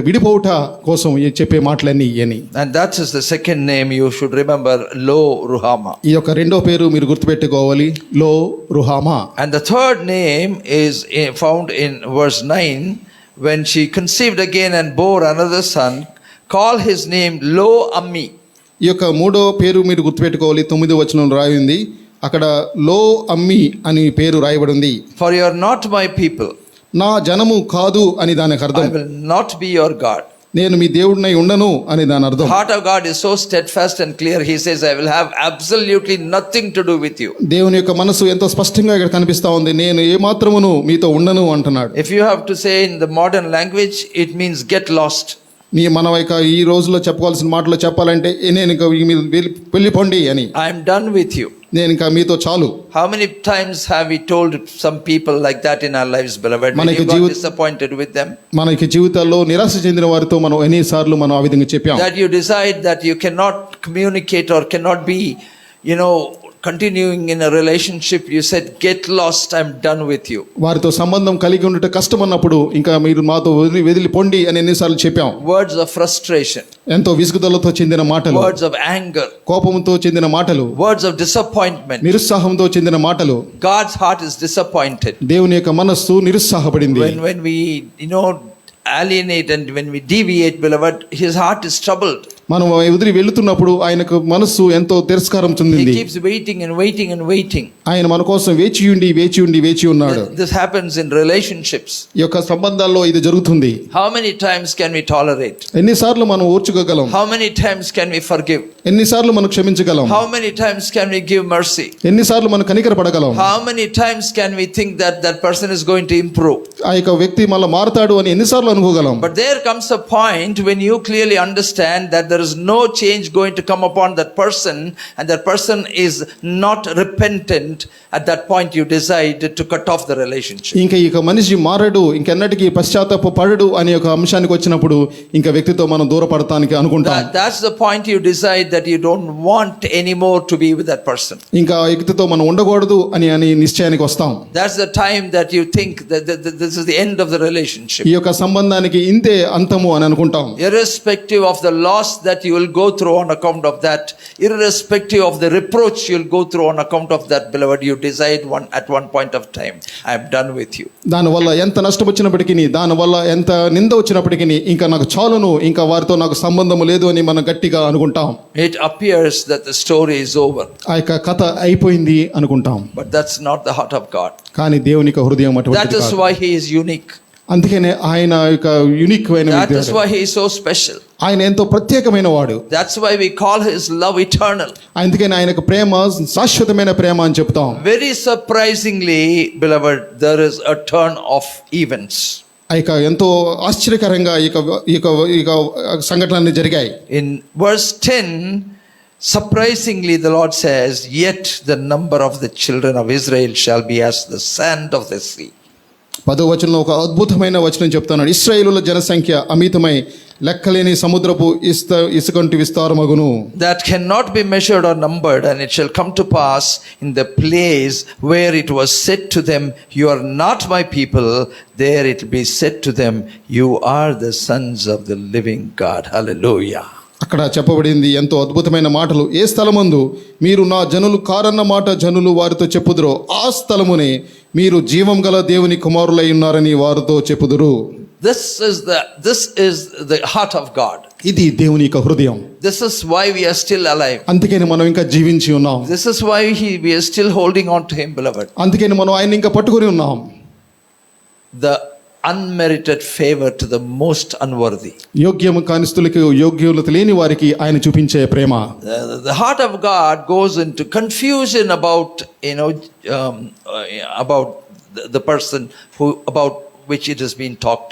విడిపోవుట కోసం చెప్పే మాటలన్నీ అని. And that is the second name you should remember, Lo Ruhamah. ఈ యొక్క రెండో పేరు మీరు గుర్తుపెట్టుకోవాలి, లో రుహామా. And the third name is found in verse 9, when she conceived again and bore another son, call his name Lo Ammi. ఈ యొక్క మూడో పేరు మీరు గుర్తుపెట్టుకోవాలి. 9వ వచనంలో రాయింది, అక్కడ లో అమ్మి అని పేరు రాయబడి ఉంది. For you are not my people. నా జనము కాదు అని దానికి అర్థం. I will not be your God. నేను మీ దేవుడినై ఉండను అని దాని అర్థం. The heart of God is so steadfast and clear. He says, I will have absolutely nothing to do with you. దేవుని యొక్క మనసు ఎంతో స్పష్టంగా ఇక్కడ కనిపిస్తా ఉంది. నేను ఏ మాత్రమును మీతో ఉండను అంటున్నాడు. If you have to say in the modern language, it means get lost. మనం ఇక ఈ రోజుల్లో చెప్పుకోవాల్సిన మాటలో చెప్పాలంటే నేను ఇక మీరు వెళ్ళిపోండి అని. I am done with you. నేను ఇంకా మీతో చాలు. How many times have we told some people like that in our lives, beloved? When you got disappointed with them, మనకి జీవితాల్లో నిరాశ చెందిన వారితో మనం ఎన్నిసార్లు మనం ఆ విధంగా చెప్పాం. that you decide that you cannot communicate or cannot be, continuing in a relationship, you said, get lost, I'm done with you. వారితో సంబంధం కలిగి ఉండట కష్టమన్నప్పుడు ఇంకా మీరు మాతో వదిలిపోండి అని ఎన్నిసార్లు చెప్పాం. Words of frustration, ఎంతో విసుగుదలతో చెందిన మాటలు, words of anger, కోపంతో చెందిన మాటలు, words of disappointment. నిరుత్సాహంతో చెందిన మాటలు. God's heart is disappointed. దేవుని యొక్క మనస్సు నిరుత్సాహపడింది. When we alienate and when we deviate, beloved, his heart is troubled. మనం వదిలి వెళ్తున్నప్పుడు ఆయనకు మనస్సు ఎంతో తిరస్కారం చెందింది. He keeps waiting and waiting and waiting. ఆయన మన కోసం వేచి ఉన్నాడు. This happens in relationships. ఈ యొక్క సంబంధాల్లో ఇది జరుగుతుంది. How many times can we tolerate? ఎన్నిసార్లు మనం ఓర్చుకోగలం? How many times can we forgive? ఎన్నిసార్లు మనం క్షమించగలం? How many times can we give mercy? ఎన్నిసార్లు మనం కనికరపడగలం? How many times can we think that person is going to improve? ఆ యొక్క వ్యక్తి మళ్ళీ మారతాడు అని ఎన్నిసార్లు అనుకోగలం? But there comes a point when you clearly understand that there is no change going to come upon that person, and that person is not repentant. At that point you decide to cut off the relationship. ఇంకా ఇక మనిషి మారడు, ఇంకెన్నటికీ పశ్చాత్తాప పడడు అనే ఒక అంశానికి వచ్చినప్పుడు ఇంకా వ్యక్తితో మనం దూరపడటానికి అనుకుంటాం. That's the point you decide that you don't want anymore to be with that person. ఇంకా ఆ వ్యక్తితో మనం ఉండకూడదు అని నిశ్చయానికి వస్తాం. That's the time that you think that this is the end of the relationship. ఈ యొక్క సంబంధానికి ఇంతే అంతము అని అనుకుంటాం. Irrespective of the loss that you will go through on account of that, irrespective of the reproach you will go through on account of that, beloved, you decide at one point of time, I am done with you. దానివల్ల ఎంత నష్టం వచ్చినప్పటికీ, దానివల్ల ఎంత నింద వచ్చినప్పటికీ ఇంకా నాకు చాలును, ఇంకా వారితో నాకు సంబంధం లేదు అని మనం గట్టిగా అనుకుంటాం. It appears that the story is over. ఆ యొక్క కథ అయిపోయింది అనుకుంటాం. But that's not the heart of God. కానీ దేవుని యొక్క హృదయం అటువంటిది That is కాదు. why he is unique. అందుకనే ఆయన యొక్క యూనిక్ అయిన That is why he is so special. ఆయన ఎంతో ప్రత్యేకమైన వాడు. That's why we call his love eternal. అందుకని ఆయనకు ప్రేమ శాశ్వతమైన ప్రేమ అని చెప్తాం. Very surprisingly, beloved, there is a turn of events. ఇక ఎంతో ఆశ్చర్యకరంగా ఇక సంఘటనలు జరిగాయి. In verse 10, surprisingly the Lord says, yet the number of the children of Israel shall be as the sand of the sea. 10వ వచనంలో ఒక అద్భుతమైన వచనం చెప్తున్నాడు. ఇశ్రాయేలుల జనసంఖ్య అమితమై లెక్కలేని సముద్రపు ఇసుకంటి విస్తారమగును. That cannot be measured or numbered, and it shall come to pass in the place where it was said to them, you are not my people, there it will be said to them, you are the sons of the living God. Hallelujah. అక్కడ చెప్పబడింది ఎంతో అద్భుతమైన మాటలు. ఏ స్థలమందు మీరు నా జనులు కారన్న మాట జనులు వారితో చెప్పుదురో ఆ స్థలమునే మీరు జీవం గల దేవుని కుమారులై ఉన్నారని వారితో చెప్పుదురు. This is the heart of God. ఇది దేవుని యొక్క హృదయం. This is why we are still alive. అందుకని మనం ఇంకా జీవించి ఉన్నాం. This is why we are still holding on to him, beloved. అందుకని మనం ఆయన ఇంకా పట్టుకొని ఉన్నాం. The unmerited favor to the most unworthy. యోగ్యము కానిస్తులకు యోగ్యులత లేని వారికి ఆయన చూపించే ప్రేమ. The heart of God goes into confusion about about the person about which it has been talked.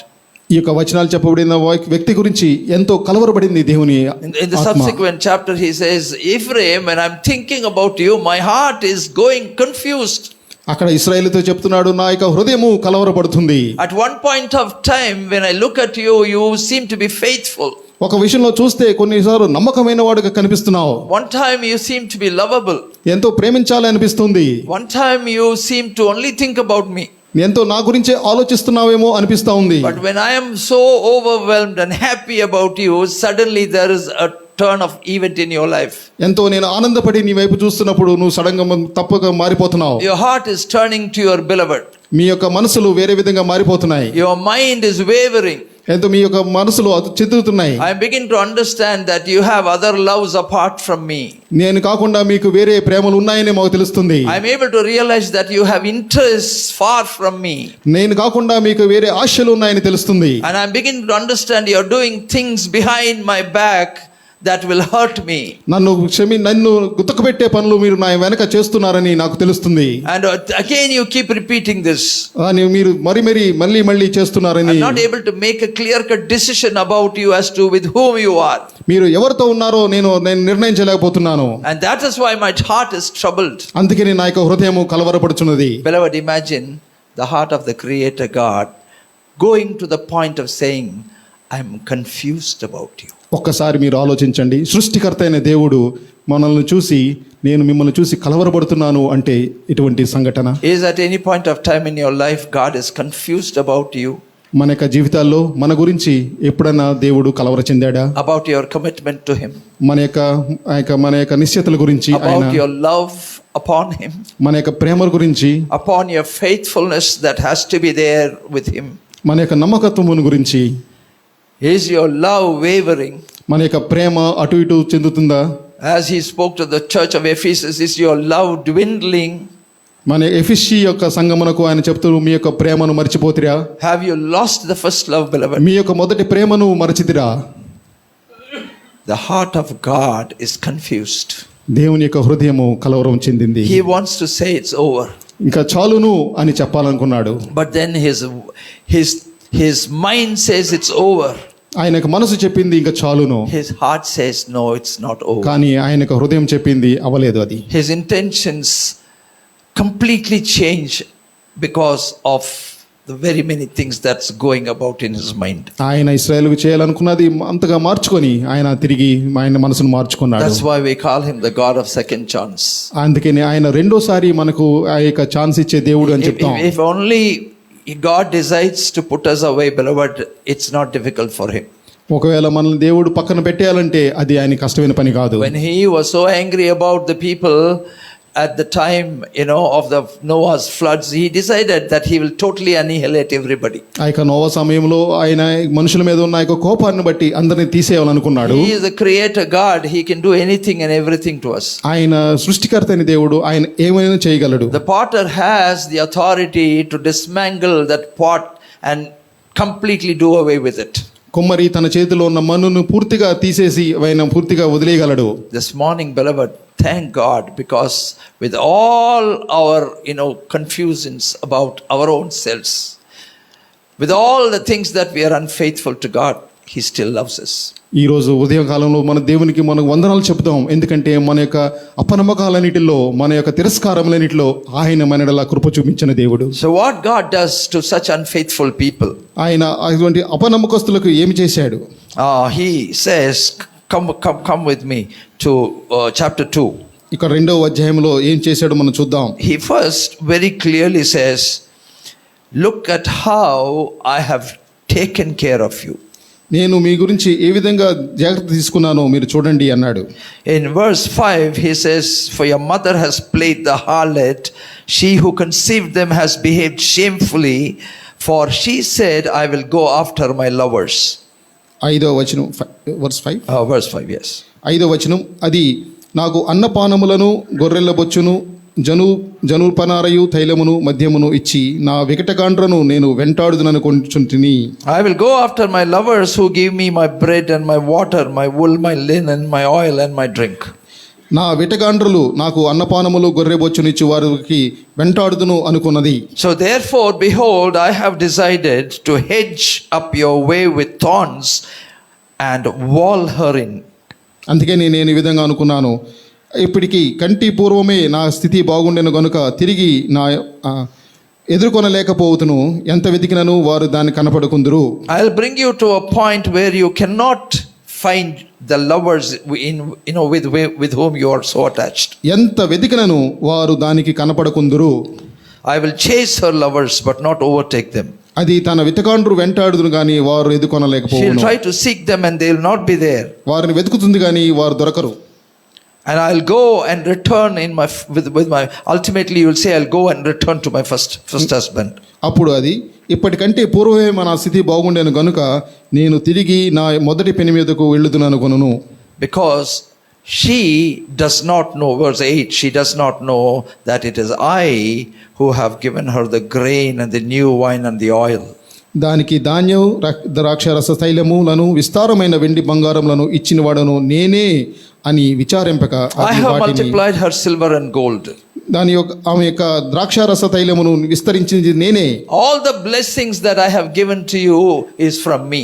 ఈ యొక్క వచనాలు చెప్పబడిన వ్యక్తి గురించి ఎంతో కలవరపడింది దేవుని In the subsequent chapter he says, Ephraim, when I'm thinking about you, my heart is going confused. అక్కడ ఇశ్రాయేలుతో చెప్తున్నాడు, నా యొక్క హృదయము కలవరపడుతుంది. At one point of time when I look at you, you seem to be faithful. ఒక విషయంలో చూస్తే కొన్నిసార్లు నమ్మకమైన వాడుగా కనిపిస్తున్నావు. One time you seem to be lovable. ఎంతో ప్రేమించాలి అనిపిస్తుంది. One time you seem to only think about me. ఎంతో నా గురించే ఆలోచిస్తున్నావేమో అనిపిస్తా ఉంది. But when I am so overwhelmed and happy about you, suddenly there is a turn of event in your life. ఎంతో నేను ఆనందపడి నీ వైపు చూస్తున్నప్పుడు నువ్వు సడన్ గా తప్పక మారిపోతున్నావు. Your heart is turning to your beloved. మీ యొక్క మనసులు వేరే విధంగా మారిపోతున్నాయి. Your mind is wavering. ఎంతో మీ యొక్క మనసులో అది చెందుతున్నాయి. I begin to understand that you have other loves apart from me. నేను కాకుండా మీకు వేరే ప్రేమలు ఉన్నాయని మాకు తెలుస్తుంది. I am able to realize that you have interests far from me. నేను కాకుండా మీకు వేరే ఆశలు ఉన్నాయని తెలుస్తుంది. And I begin to understand you are doing things behind my back that will hurt me. నన్ను గుతకబెట్టే పనులు మీరు నా వెనక చేస్తున్నారని నాకు తెలుస్తుంది. And again you keep repeating this. అని మీరు మళ్ళీ చేస్తున్నారని. I'm not able to make a clear cut decision about you as to with whom you are. మీరు ఎవరితో ఉన్నారో నేను నిర్ణయించలేకపోతున్నాను. And that is why my heart is troubled. అందుకని నా యొక్క హృదయము కలవరపడుచున్నది. Beloved, imagine the heart of the creator God going to the point of saying, I am confused about you. ఒక్కసారి మీరు ఆలోచించండి. సృష్టికర్త అయిన దేవుడు మనల్ని చూసి నేను మిమ్మల్ని చూసి కలవరపడుతున్నాను అంటే ఇటువంటి సంఘటన. Is at any point of time in your life God is confused about you? మన యొక్క జీవితాల్లో మన గురించి ఎప్పుడన్నా దేవుడు కలవర చెందాడా? About your commitment to him? మన యొక్క నిశ్చయతల గురించి, about your love upon him? మన యొక్క ప్రేమ గురించి, upon your faithfulness that has to be there with him? మన యొక్క నమ్మకత్వమును గురించి. Is your love wavering? మన యొక్క ప్రేమ అటు ఇటు చెందుతుందా? As he spoke to the church of Ephesus, is your love dwindling? మన ఎఫెసీ యొక్క సంఘమునకు ఆయన చెప్తూ మీ యొక్క ప్రేమను మర్చిపోతిరా? Have you lost the first love, beloved? మీ యొక్క మొదటి ప్రేమను మరచితిరా? The heart of God is confused. దేవుని యొక్క హృదయము కలవరం చెందింది. He wants to say it's over. ఇంకా చాలును అని చెప్పాలనుకున్నాడు. But then his mind says it's over. ఆయనకు మనసు చెప్పింది ఇంకా చాలును. His heart says no, it's not over. కానీ ఆయనకు హృదయం చెప్పింది అవలేదు అది. His intentions completely change because of the very many things that's going about in his mind. ఆయన ఇశ్రాయేలుకు చేయాలనుకున్నది అంతగా మార్చుకొని ఆయన తిరిగి ఆయన మనసును మార్చుకున్నాడు. That's why we call him the God of second chance. అందుకని ఆయన రెండోసారి మనకు ఆ యొక్క ఛాన్స్ ఇచ్చే దేవుడు అని చెప్తాం. If only God decides to put us away, beloved, it's not difficult for him. ఒకవేళ మనల్ని దేవుడు పక్కన పెట్టేయాలంటే అది ఆయన కష్టమైన పని కాదు. When he was so angry about the people at the time, of the Noah's floods, he decided that he will totally annihilate everybody. ఆ యొక్క నోవా సమయంలో ఆయన మనుషుల మీద ఉన్న యొక్క కోపాన్ని బట్టి అందరిని తీసేయాలనుకున్నాడు. He is the creator God. He can do anything and everything to us. ఆయన సృష్టికర్త అయిన దేవుడు, ఆయన ఏమైనా చేయగలడు. The potter has the authority to dismantle that pot and completely do away with it. కుమ్మరి తన చేతిలో ఉన్న మన్నును పూర్తిగా తీసేసి ఆయన పూర్తిగా వదిలేయగలడు. This morning, beloved, thank God, because with all our confusions about our own selves, with all the things that we are unfaithful to God, he still loves us. ఈ రోజు ఉదయ కాలంలో మన దేవునికి మనం వందనాలు చెప్తాం. ఎందుకంటే మన యొక్క అపనమ్మకాలన్నిటిలో, మన యొక్క తిరస్కారములన్నిటిలో ఆయన మనడలా కృప చూపించిన దేవుడు. So what God does to such unfaithful people? ఆయన అటువంటి అపనమ్మకస్తులకు ఏమి చేశాడు? He says, come with me to chapter 2. ఇక 2వ అధ్యాయంలో ఏం చేశాడో మనం చూద్దాం. He first very clearly says, look at how I have taken care of you. నేను మీ గురించి ఏ విధంగా జాగ్రత్త తీసుకున్నానో మీరు చూడండి అన్నాడు. In verse 5 he says, for your mother has played the harlot, she who conceived them has behaved shamefully, for she said, I will go after my lovers. 5వ వచనం verse 5. Verse 5, yes. 5వ వచనం, అది నాకు అన్నపానములను గొర్రెల బొచ్చును జనూపనారయు తైలమును మద్యమును ఇచ్చి నా వికటగాండ్రను నేను వెంటాడుదునను కొంచుంటిని. I will go after my lovers who give me my bread and my water, my wool, my linen, my oil and my drink. నా విటగాండ్రులు నాకు అన్నపానములు గొర్రెబొచ్చునిచ్చి వారికి వెంటాడుదును అనుకున్నది. So therefore, behold, I have decided to hedge up your way with thorns and wall her in. అందుకని నేను ఈ విధంగా అనుకున్నాను, ఇప్పటికి కంటి పూర్వమే నా స్థితి బాగుండెను గనుక తిరిగి నా ఎదుర్కొనలేకపోతును, ఎంత వెతికినను వారు దాన్ని కనపడకుందురు. I'll bring you to a point where you cannot find the lovers with whom you are so attached. ఎంత వెతికినను వారు దానికి కనపడకుందురు. I will chase her lovers but not overtake them. అది తన వితకాండ్రు వెంటాడుదును గాని వారు She'll ఎదుర్కొనలేకపోవును. try to seek them and they will not be there. వారిని వెతుకుతుంది గాని వారు దొరకరు. And I'll go and return with my ultimately you will say, I'll go and return to my first husband. అప్పుడు అది ఇప్పటికంటే పూర్వమే మన స్థితి బాగుండేను గనుక నేను తిరిగి నా మొదటి పెని మీదకు వెళ్ళుదునను కొనును. Because she does not know, verse 8, she does not know that it is I who have given her the grain and the new wine and the oil. దానికి ధాన్యం ద్రాక్షారస తైలములను విస్తారమైన వెండి బంగారములను ఇచ్చిన వాడను నేనే అని విచారింపక I have multiplied her silver and gold. దాని యొక్క ఆమె యొక్క ద్రాక్షారస తైలమును విస్తరించింది నేనే. All the blessings that I have given to you is from me.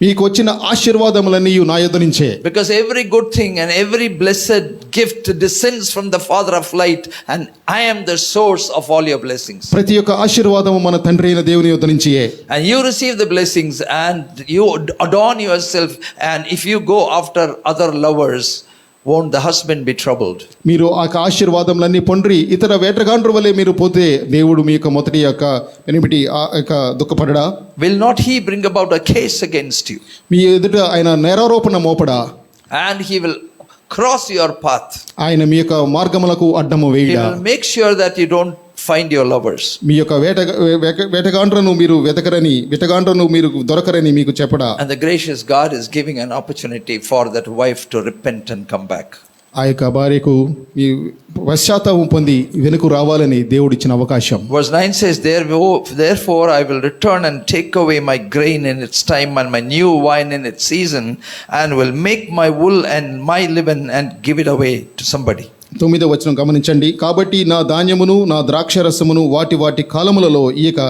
మీకు వచ్చిన ఆశీర్వాదములన్నీ నా యొద్ద నుంచే. Because every good thing and every blessed gift descends from the Father of light, and I am the source of all your blessings. ప్రతి ఒక్క ఆశీర్వాదము మన తండ్రి అయిన దేవుని యొద్ద నుంచియే. And you receive the blessings and you adorn yourself, and if you go after other lovers, won't the husband be troubled? మీరు ఆ ఆశీర్వాదములన్నీ పొండ్రి ఇతర వేటగాండ్రు వలె మీరు పోతే దేవుడు మీ యొక్క మొదటి యొక్క ఎనిమిటి ఆ యొక్క దుఃఖపడడా? Will not he bring about a case against you? మీ ఎదుట ఆయన నేరారోపణ మోపడా? And he will cross your path. ఆయన మీ యొక్క మార్గములకు అడ్డము He వేయడా? will make sure that you don't find your lovers. మీ యొక్క వేటగాండ్రను మీరు వేటగాండ్రను మీరు దొరకరని మీకు చెప్పడా? And the gracious God is giving an opportunity for that wife to repent and come back. ఆ యొక్క భార్యకు ఈ పశ్చాత్తాపం పొంది వెనుకు రావాలని దేవుడు ఇచ్చిన అవకాశం. Verse 9 says, therefore I will return and take away my grain in its time and my new wine in its season, and will make my wool and my linen and give it away to somebody. 9వ వచనం గమనించండి. కాబట్టి నా ధాన్యమును నా ద్రాక్షరసమును వాటి కాలములలో ఇయక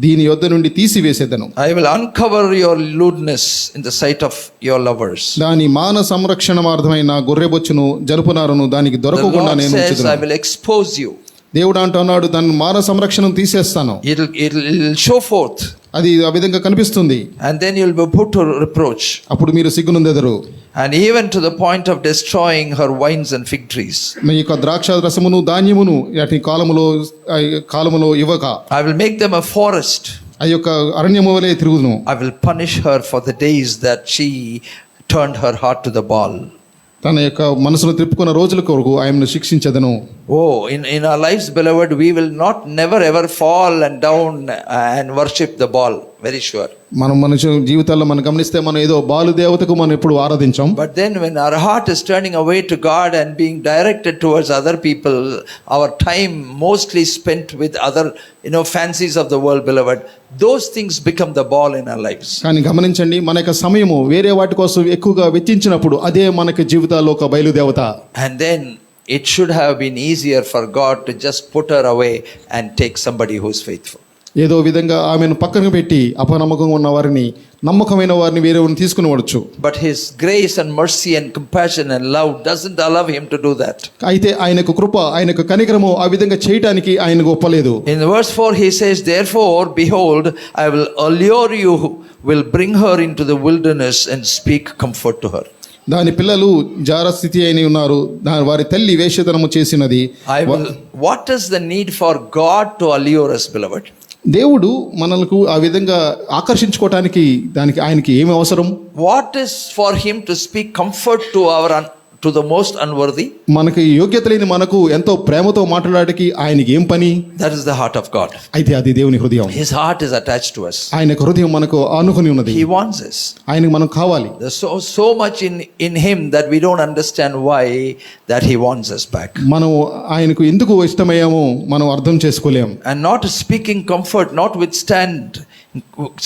దీని యొద్ద నుండి తీసివేసేదను. I will uncover your lewdness in the sight of your lovers. దాని మాన సంరక్షణార్థమైన నా గొర్రెబొచ్చును జలుపునారును దానికి The దొరకకుండా Lord నేను says, I ఉంచుదును. will expose you. దేవుడు అంటున్నాడు దాని మాన సంరక్షణను తీసేస్తాను. It'll show forth. అది ఆ విధంగా కనిపిస్తుంది. And then you'll be put to reproach. అప్పుడు మీరు సిగ్గునందెదరు. And even to the point of destroying her vines and fig trees. మీ యొక్క ద్రాక్ష రసమును ధాన్యమును అటు కాలములో ఇవ్వక I will make them a forest. ఆ యొక్క అరణ్యము వలె తిరుగుదును. I will punish her for the days that she turned her heart to the Baal. తన యొక్క మనసును త్రిప్పుకున్న రోజుల కొరకు ఆయనను శిక్షించదను. Oh, in our lives, beloved, we will never ever fall and down and worship the Baal. Very sure. మన జీవితాల్లో మనం గమనిస్తే మనం ఏదో బాలు దేవతకు మనం ఎప్పుడు ఆరాధించాం. But then when our heart is turning away to God and being directed towards other people, our time mostly spent with other fancies of the world, beloved, those things become the Baal in our lives. కానీ గమనించండి, మన యొక్క సమయము వేరే వాటి కోసం ఎక్కువగా వెచ్చించినప్పుడు అదే మనకి జీవితాల్లో ఒక బయలుదేవత. And then it should have been easier for God to just put her away and take somebody who is faithful. ఏదో విధంగా ఆమెను పక్కన పెట్టి అపనమ్మకంగా ఉన్న వారిని నమ్మకమైన వారిని వేరేవారిని తీసుకునివచ్చు. But his grace and mercy and compassion and love doesn't allow him to do that. అయితే ఆయనకు కృప ఆయనకు కనికరము ఆ విధంగా చేయడానికి ఆయనకు ఒప్పలేదు. In verse 4 he says, therefore behold, I will allure you, will bring her into the wilderness and speak comfort to her. దాని పిల్లలు జారస్థితి అయిన ఉన్నారు, వారి తల్లి వేషధనము చేసినది. What is the need for God to allure us, beloved? దేవుడు మనకు ఆ విధంగా ఆకర్షించుకోవటానికి దానికి ఆయనకి ఏమి అవసరం? What is for him to speak comfort to the most unworthy? మనకి యోగ్యత లేని మనకు ఎంతో ప్రేమతో మాట్లాడడానికి ఆయనకి ఏం పని? That is the heart of God. అయితే అది దేవుని హృదయం. His heart is attached to us. ఆయన హృదయం మనకు ఆనుకొని ఉన్నది. He wants us. ఆయనకు మనం కావాలి. There's so much in him that we don't understand why that he wants us back. మనం ఆయనకు ఎందుకు ఇష్టమయ్యామో మనం అర్థం చేసుకోలేం. And not speaking comfort, notwithstand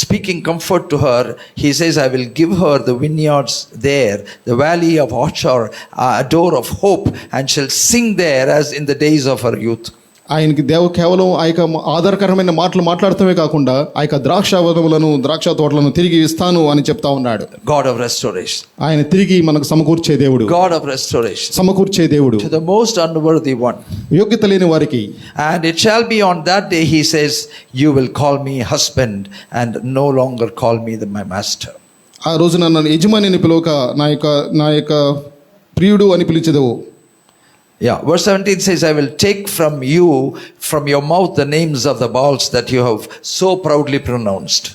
speaking comfort to her, he says, I will give her the vineyards there, the valley of Achor, a door of hope, and shall sing there as in the days of her youth. ఆయనకి కేవలం ఆ యొక్క ఆధారకరమైన మాటలు మాట్లాడటమే కాకుండా ఆ యొక్క ద్రాక్ష తోటలను తిరిగి ఇస్తాను అని చెప్తా ఉన్నాడు. God of restoration. ఆయన తిరిగి మనకు సమకూర్చే దేవుడు. God of restoration. సమకూర్చే దేవుడు. To the most unworthy one. యోగ్యత లేని వారికి. And it shall be on that day, he says, you will call me husband and no longer call me my master. ఆ రోజు నన్ను యజమానిని పిలువక నా యొక్క ప్రియుడు అని పిలిచెదవు. Yeah, verse 17 says, I will take from your mouth the names of the Baals that you have so proudly pronounced.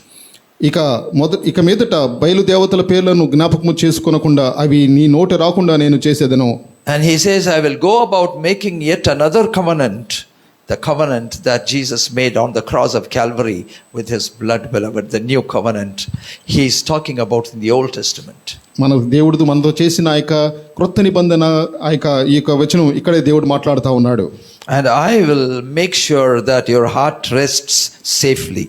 ఇక మీదట బయలుదేవతల పేర్లను జ్ఞాపకము చేసుకొనకుండా అవి నీ నోట రాకుండా నేను చేసేదను. And he says, I will go about making yet another covenant the covenant that Jesus made on the cross of Calvary with his blood, beloved, the new covenant he is talking about in the Old Testament. మన దేవుడు మనతో చేసిన ఆ యొక్క క్రొత్త నిబంధన ఈ యొక్క వచనం ఇక్కడే దేవుడు మాట్లాడుతూ ఉన్నాడు. And I will make sure that your heart rests safely.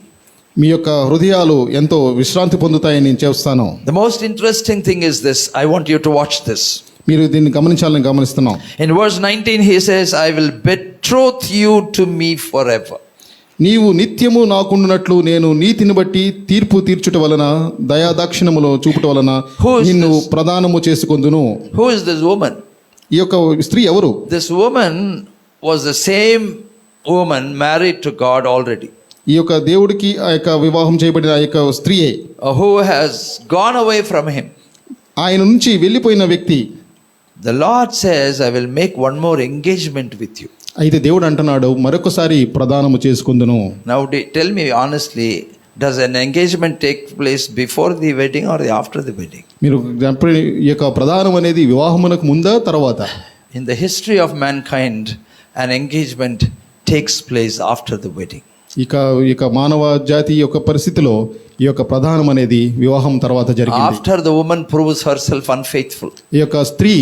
మీ యొక్క హృదయాలు ఎంతో విశ్రాంతి పొందుతాయని నేను చేస్తాను. The most interesting thing is this. I want you to watch this. మీరు దీన్ని గమనించాలని గమనిస్తున్నాం. In verse 19 he says, I will betroth you to me forever. నీవు నిత్యము నాకుండునట్లు నేను నీతిని బట్టి తీర్పు తీర్చుట వలన దయాదాక్షిణములో చూపుట వలన నిన్ను ప్రదానము చేసుకొందును. Who is this woman? ఈ యొక్క స్త్రీ ఎవరు? This woman was the same woman married to God already. ఈ యొక్క దేవుడికి ఆ యొక్క వివాహం చేయబడిన ఆ యొక్క స్త్రీయే. Who has gone away from him. ఆయన నుంచి వెళ్ళిపోయిన వ్యక్తి. The Lord says, I will make one more engagement with you. అయితే దేవుడు అంటున్నాడు మరొకసారి ప్రదానము చేసుకుందును. Now tell me honestly, does an engagement take place before the wedding or after the wedding? మీరు ఈ యొక్క ప్రదానం అనేది వివాహమునకు ముందా తర్వాత? In the history of mankind, an engagement takes place after the wedding. ఇక మానవ జాతి యొక్క పరిస్థితిలో ఈ యొక్క ప్రధానం అనేది వివాహం తర్వాత జరిగింది. After the woman proves herself unfaithful. ఈ యొక్క స్త్రీ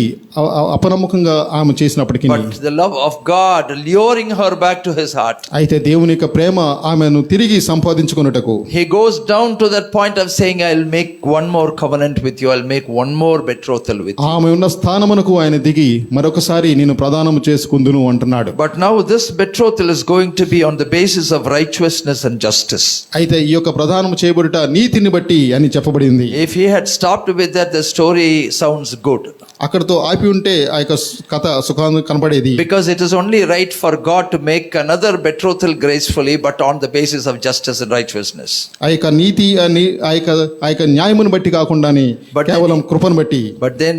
అపనమ్మకంగా ఆమె చేసినప్పటికీ But the love of God luring her back to his heart. అయితే దేవుని యొక్క ప్రేమ ఆమెను తిరిగి సంపాదించుకొనుటకు He goes down to that point of saying, I'll make one more covenant with you. I'll make one more betrothal with you. ఆమె ఉన్న స్థానమునకు ఆయన దిగి మరొకసారి నేను ప్రదానము చేసుకుందును అంటున్నాడు. But now this betrothal is going to be on the basis of righteousness and justice. అయితే ఈ యొక్క ప్రదానము చేయబడుట నీతిని బట్టి అని చెప్పబడింది. If he had stopped with that, the story sounds good. అక్కడతో ఆపి ఉంటే ఆ యొక్క కథ సుఖాన్ని కనపడేది. Because it is only right for God to make another betrothal gracefully, but on the basis of justice and righteousness. ఆ యొక్క నీతి ఆ యొక్క న్యాయమును బట్టి కాకుండానే కేవలం కృపను బట్టి. But then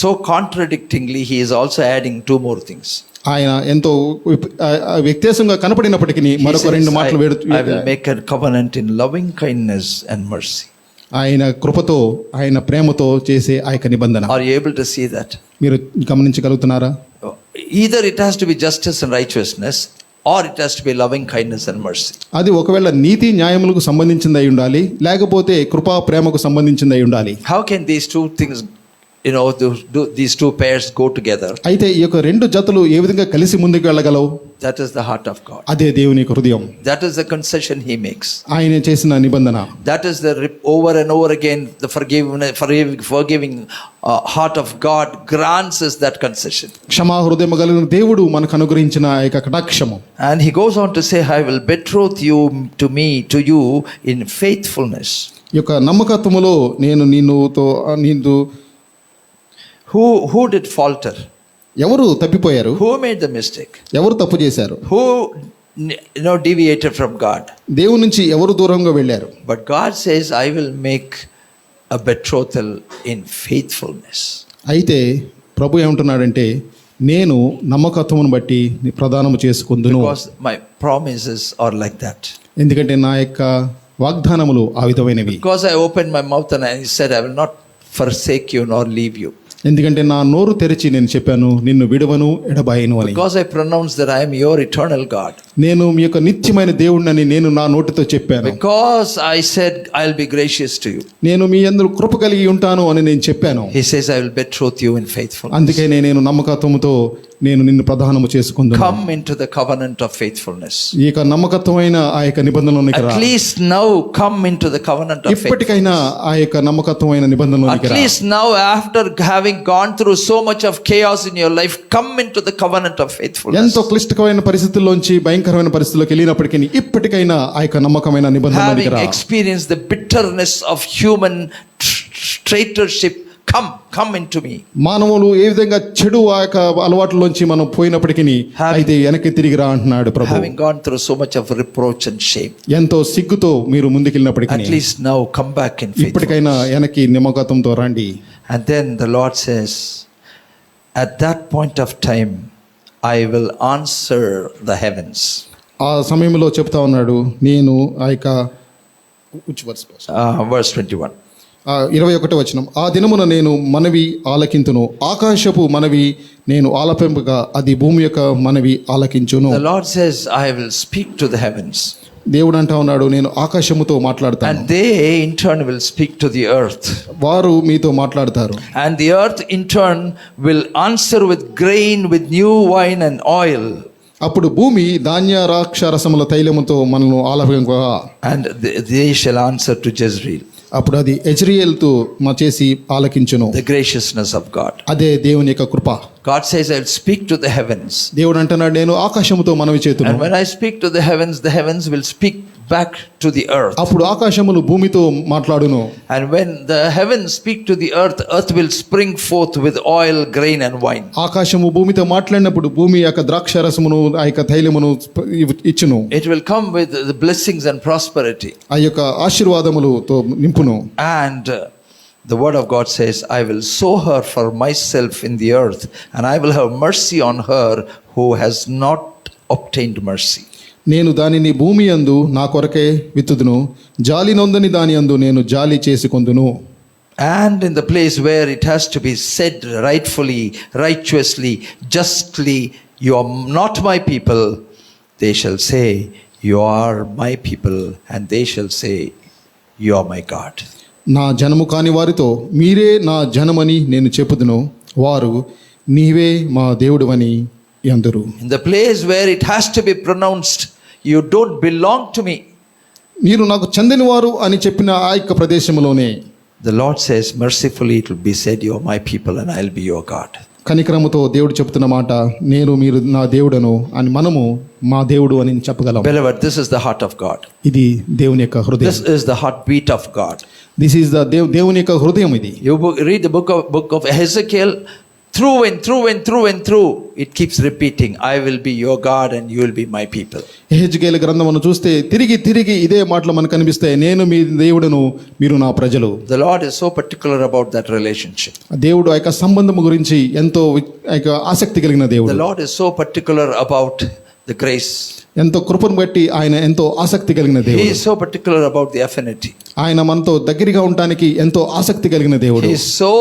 so contradictingly he is also adding two more things. ఆయన ఎంతో వ్యత్యాసంగా కనపడినప్పటికీ మరొక రెండు మాటలు I will make a covenant in loving kindness and mercy. ఆయన కృపతో ఆయన ప్రేమతో చేసే ఆ యొక్క నిబంధన. Are you able to see that? మీరు గమనించగలుగుతున్నారా? Either it has to be justice and righteousness, or it has to be loving kindness and mercy. అది ఒకవేళ నీతి న్యాయములకు సంబంధించింది అయి ఉండాలి, లేకపోతే కృపా ప్రేమకు సంబంధించింది అయి ఉండాలి. How can these two things, these two pairs go together? అయితే ఈ యొక్క రెండు జతలు ఏ విధంగా కలిసి ముందుకు వెళ్ళగలవు? That is the heart of God. అదే దేవుని యొక్క హృదయం. That is the concession he makes. ఆయన చేసిన నిబంధన. That is the over and over again the forgiving heart of God grants us that concession. క్షమా హృదయం కలిగిన దేవుడు మనకు అనుగ్రహించిన ఆ యొక్క కటాక్షము. And he goes on to say, I will betroth you to you in faithfulness. ఈ యొక్క నమ్మకత్వములో నేను నిన్ను Who did falter? ఎవరు తప్పిపోయారు? Who made the mistake? ఎవరు తప్పు చేశారు? Who deviated from God? దేవుని నుంచి ఎవరు దూరంగా వెళ్ళారు? But God says, I will make a betrothal in faithfulness. అయితే ప్రభు ఏమంటున్నాడంటే నేను నమ్మకత్వమును బట్టి ప్రదానము చేసుకుందును. Because my promises are like that. ఎందుకంటే నా యొక్క వాగ్దానములు ఆ విధమైనవి. Because I opened my mouth and I said, I will not forsake you nor leave you. ఎందుకంటే నా నోరు తెరిచి నేను చెప్పాను నిన్ను విడువను ఎడబాయను అని. Because I pronounced that I am your eternal God. నేను మీ యొక్క నిత్యమైన దేవుడిని నేను నా నోటితో చెప్పాను. Because I said I'll be gracious to you. నేను మీ యందు కృప కలిగి ఉంటాను అని నేను చెప్పాను. He says I will betroth you in faithfulness. అందుకే నేను నమ్మకత్వముతో నేను నిన్ను ప్రదానము చేసుకుందును. Come into the covenant of faithfulness. ఈ యొక్క నమ్మకత్వమైన ఆ యొక్క నిబంధనలోనికి రా. At least now come into the covenant of faithfulness. ఇప్పటికైనా ఆ యొక్క నమ్మకత్వమైన నిబంధనలోనికి రా. At least now, after having gone through so much of chaos in your life, come into the covenant of faithfulness. ఎంతో క్లిష్టమైన పరిస్థితుల్లోంచి భయంకరమైన పరిస్థితుల్లోకి వెళ్ళినప్పటికీ ఇప్పటికైనా ఆ యొక్క నమ్మకమైన నిబంధనలోనికి రా. Having experienced the bitterness of human traitorship, come into me. మానవులు ఏ విధంగా చెడు ఆ యొక్క అలవాట్లలోంచి మనం పోయినప్పటికీ అయితే వెనక్కి తిరిగి రా అంటున్నాడు ప్రభు. Having gone through so much of reproach and shame, ఎంతో సిగ్గుతో మీరు ముందుకెళ్ళినప్పటికీ at least now come back in faithfulness. ఇప్పటికైనా వెనక్కి నమ్మకత్వంతో రండి. And then the Lord says, at that point of time, I will answer the heavens. ఆ సమయంలో చెప్తా ఉన్నాడు నేను ఆ యొక్క Verse 21. 21వ వచనం, ఆ దినమున నేను మనవి ఆలకింతును, ఆకాశపు మనవి నేను ఆలపింపగా అది భూమి యొక్క మనవి ఆలకించును. The Lord says, I will speak to the heavens. దేవుడు అంటా ఉన్నాడు, నేను ఆకాశముతో మాట్లాడతాను, And they in turn will speak to the earth. వారు మీతో మాట్లాడతారు. And the earth in turn will answer with grain, with new wine and oil. అప్పుడు భూమి ధాన్య రాక్షరసముల తైలముతో మనను ఆలపింపగా, And they shall answer to Jezreel. అప్పుడు అది ఎజ్రియేలుతో చేసి ఆలకించును. The graciousness of God. అదే దేవుని యొక్క కృప. God says, I will speak to the heavens. దేవుడు అంటున్నాడు, నేను ఆకాశముతో మనవి చేతును. And when I speak to the heavens will speak back to the earth. అప్పుడు ఆకాశములు భూమితో మాట్లాడును. And when the heavens speak to the earth will spring forth with oil, grain and wine. ఆకాశము భూమితో మాట్లాడినప్పుడు భూమి యొక్క ద్రాక్షరసమును ఆ యొక్క తైలమును ఇచ్చును. It will come with the blessings and prosperity. ఆ యొక్క ఆశీర్వాదములతో నింపును. And the word of God says, I will sow her for myself in the earth, and I will have mercy on her who has not obtained mercy. నేను దానిని భూమి యందు నా కొరకే విత్తుదును, జాలి నొందని దాని యందు నేను జాలి చేసుకొందును. And in the place where it has to be said rightfully, righteously, justly, you are not my people, they shall say, you are my people, and they shall say, you are my God. నా జనము కాని వారితో మీరే నా జనమని నేను చెప్పుదును, వారు నీవే మా దేవుడువని అందురు. In the place where it has to be pronounced, you don't belong to me, మీరు నాకు చెందినవారు అని చెప్పిన ఆ యొక్క ప్రదేశంలోనే the Lord says, mercifully it will be said, you are my people and I'll be your God. కనికరముతో దేవుడు చెప్తున్న మాట, నేను మీరు నా దేవుడను అని మనము మా దేవుడు అని చెప్పగలం. Beloved, this is the heart of God. ఇది దేవుని యొక్క హృదయం. This is the heartbeat of God. This is the దేవుని యొక్క హృదయం ఇది. You read the book of Ezekiel, through and through, it keeps repeating, I will be your God and you will be my people. యెహెజ్కేలు గ్రంథమును చూస్తే తిరిగి ఇదే మాటలు మనకు కనిపిస్తాయి, నేను మీ దేవుడను మీరు నా ప్రజలు. The Lord is so particular about that relationship. దేవుడు ఆ యొక్క సంబంధం గురించి ఎంతో ఆసక్తి కలిగిన దేవుడు. The Lord is so particular about the grace. ఎంతో కృపను బట్టి ఆయన ఎంతో ఆసక్తి కలిగిన He దేవుడు. is so particular about the affinity. ఆయన మనతో దగ్గరగా ఉండటానికి ఎంతో ఆసక్తి కలిగిన దేవుడు. He is so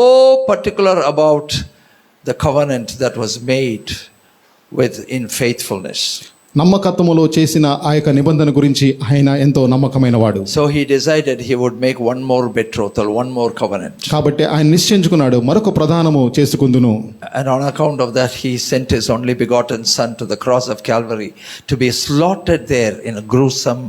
particular about the covenant that was made with in faithfulness. నమ్మకత్వములో చేసిన ఆ యొక్క నిబంధన గురించి ఆయన ఎంతో నమ్మకమైన వాడు. So he decided he would make one more betrothal, one more covenant. కాబట్టి ఆయన నిశ్చయించుకున్నాడు, మరొక ప్రధానము చేసుకుందును. And on account of that, he sent his only begotten son to the cross of Calvary to be slaughtered there in a gruesome,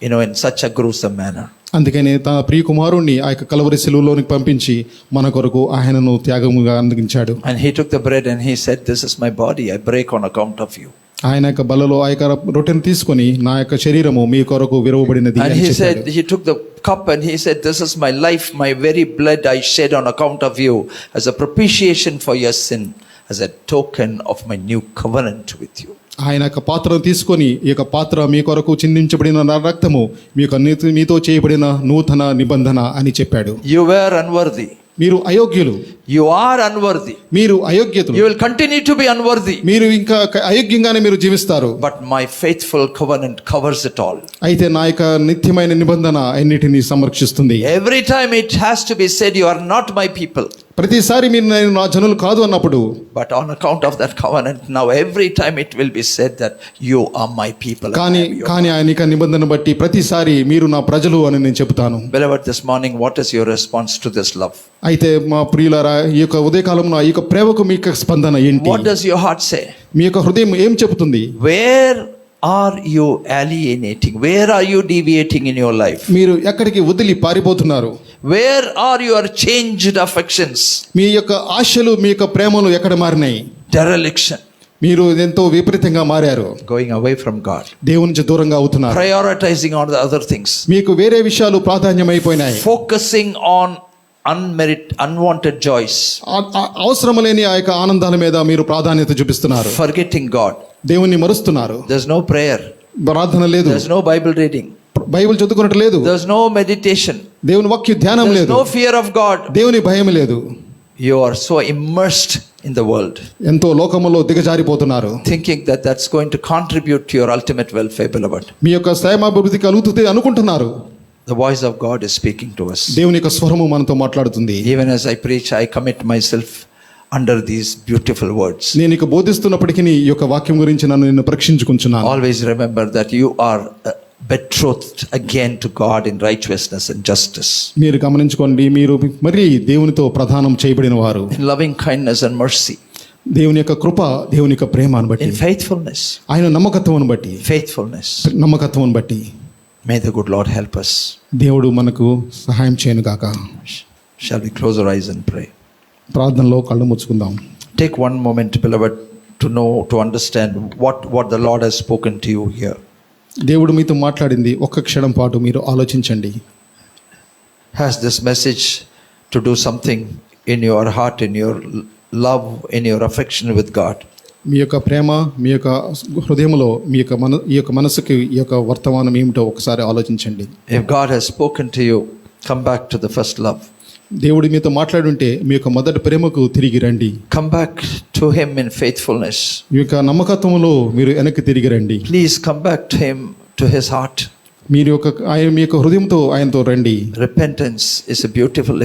in such a gruesome manner. అందుకని తన ప్రియ కుమారుణ్ణి ఆ యొక్క కలవరి శిలువలోనికి పంపించి మన కొరకు ఆయనను త్యాగముగా అందించాడు. And he took the bread and he said, this is my body, I break on account of you. ఆయన యొక్క బలలో ఆ యొక్క రొట్టెను తీసుకొని, నా యొక్క శరీరము మీ కొరకు విరవబడినది And అని he చెప్పాడు. said, he took the cup and he said, this is my life, my very blood I shed on account of you as a propitiation for your sin, as a token of my new covenant with you. ఆయన యొక్క పాత్రను తీసుకొని, ఈ యొక్క పాత్ర మీ కొరకు చిందించబడిన నా రక్తము మీతో చేయబడిన నూతన నిబంధన అని చెప్పాడు. You were unworthy. మీరు అయోగ్యులు. You are unworthy. మీరు అయోగ్యతలు. You will continue to be unworthy. మీరు ఇంకా అయోగ్యంగానే మీరు జీవిస్తారు. But my faithful covenant covers it all. అయితే నా యొక్క నిత్యమైన నిబంధన అన్నిటిని సంరక్షిస్తుంది. Every time it has to be said, you are not my people. ప్రతిసారి మీరు నేను నా జనులు కాదు అన్నప్పుడు, But on account of that covenant, now every time it will be said that you are my people. కానీ ఆయన యొక్క నిబంధన బట్టి ప్రతిసారి మీరు నా ప్రజలు అని నేను చెబుతాను. Beloved, this morning, what is your response to this love? అయితే మా ప్రియులారా, ఈ యొక్క ఉదయకాలంలో ఈ యొక్క ప్రేమకు మీ యొక్క స్పందన ఏంటి? What does your heart say? మీ యొక్క హృదయం ఏం చెబుతుంది? Where are you alienating? Where are you deviating in your life? మీరు ఎక్కడికి వదిలి పారిపోతున్నారు? Where are your changed affections? మీ యొక్క ఆశలు, మీ యొక్క ప్రేమలు ఎక్కడ మారినాయి? Dereliction. మీరు ఎంతో విపరీతంగా మారారు. Going away from God. దేవుని నుంచి దూరంగా అవుతున్నారు. Prioritizing on the other things. మీకు వేరే విషయాలు ప్రాధాన్యమైపోయినాయి. Focusing on unwanted joys. అవసరం లేని ఆ యొక్క ఆనందాల మీద మీరు ప్రాధాన్యత చూపిస్తున్నారు. Forgetting God. దేవుణ్ణి మరుస్తున్నారు. There's no prayer. ప్రార్థన లేదు. There's no Bible reading. Bible చదువుకున్నట్టు లేదు. There's no meditation. దేవుని వాక్య ధ్యానం There's లేదు. no fear of God. దేవుని భయం లేదు. You are so immersed in the world, ఎంతో లోకములో దిగజారిపోతున్నారు. thinking that that's going to contribute to your ultimate welfare, beloved. మీ యొక్క క్షేమాభివృద్ధి కలుగుతుంది అనుకుంటున్నారు. the voice of God is speaking to us. దేవుని యొక్క స్వరము మనతో మాట్లాడుతుంది. Even as I preach, I commit myself under these beautiful words. నేను ఇక బోధిస్తున్నప్పటికీ ఈ యొక్క వాక్యం గురించి నిన్ను పరీక్షించుకుంటున్నాను. Always remember that you are betrothed again to God in righteousness and justice. మీరు గమనించుకోండి, మీరు మరి దేవునితో ప్రదానం చేయబడిన వారు. In loving kindness and mercy. దేవుని యొక్క కృప, దేవుని యొక్క ప్రేమను బట్టి, In faithfulness. ఆయన నమ్మకత్వమును బట్టి, Faithfulness. నమ్మకత్వమును బట్టి. May the good Lord help us. దేవుడు మనకు సహాయం చేయను గాక. Shall we close our eyes and pray? ప్రార్థనలో కళ్ళు ముచ్చుకుందాం. Take one moment, beloved, to understand what the Lord has spoken to you here. దేవుడు మీతో మాట్లాడింది ఒక్క క్షణం పాటు మీరు ఆలోచించండి. Has this message to do something in your heart, in your love, in your affection with God? మీ యొక్క ప్రేమ, మీ యొక్క హృదయంలో ఈ యొక్క మనసుకి ఈ యొక్క వర్తమానం ఏమిటో ఒకసారి ఆలోచించండి. If God has spoken to you, come back to the first love. దేవుడు మీతో మాట్లాడుంటే మీ యొక్క మొదటి ప్రేమకు తిరిగి రండి. Come back to Him in faithfulness. మీ యొక్క నమ్మకత్వంలో మీరు వెనక్కి తిరిగి రండి. Please come back to Him, to His heart. మీరు మీ యొక్క హృదయంతో ఆయనతో రండి. Repentance is a beautiful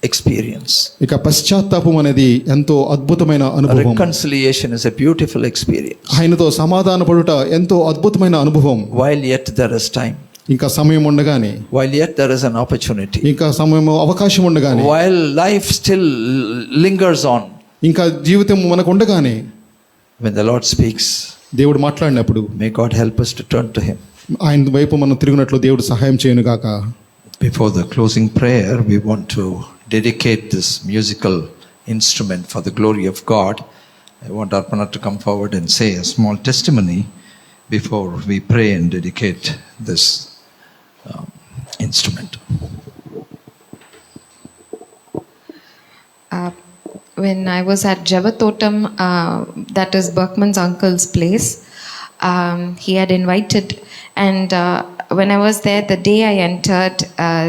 experience. ఇక పశ్చాత్తాపం అనేది ఎంతో అద్భుతమైన అనుభవం. Reconciliation is a beautiful experience. ఆయనతో సమాధాన పడుట ఎంతో అద్భుతమైన అనుభవం. While yet there is time. ఇంకా సమయం ఉండగానే, while yet there is an opportunity, ఇంకా సమయం అవకాశం ఉండగానే, while life still lingers on, ఇంకా జీవితం మనకు ఉండగానే, when the Lord speaks, దేవుడు మాట్లాడినప్పుడు may God help us to turn to Him. ఆయన వైపు మనం తిరిగినట్లు దేవుడు సహాయం చేయను గాక. Before the closing prayer, we want to dedicate this musical instrument for the glory of God. I want Arpana to come forward and say a small testimony before we pray and dedicate this instrument. When I was at Jabatotam, that is Berkman's uncle's place, he had invited, and when I was there, the day I entered,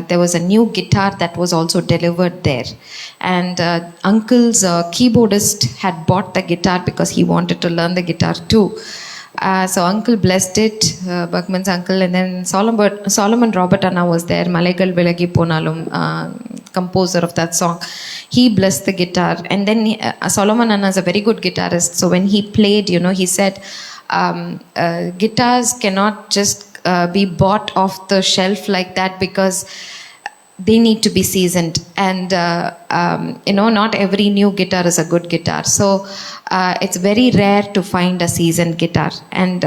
there was a new guitar that was also delivered there, and uncle's keyboardist had bought the guitar because he wanted to learn the guitar too. So uncle blessed it, Berkman's uncle, and then Solomon Robert Anna was there, Malagal Velagi Ponalum, composer of that song. He blessed the guitar, and then Solomon Anna is a very good guitarist. So when he played, he said, guitars cannot just be bought off the shelf like that because they need to be seasoned, and not every new guitar is a good guitar. So it's very rare to find a seasoned guitar, and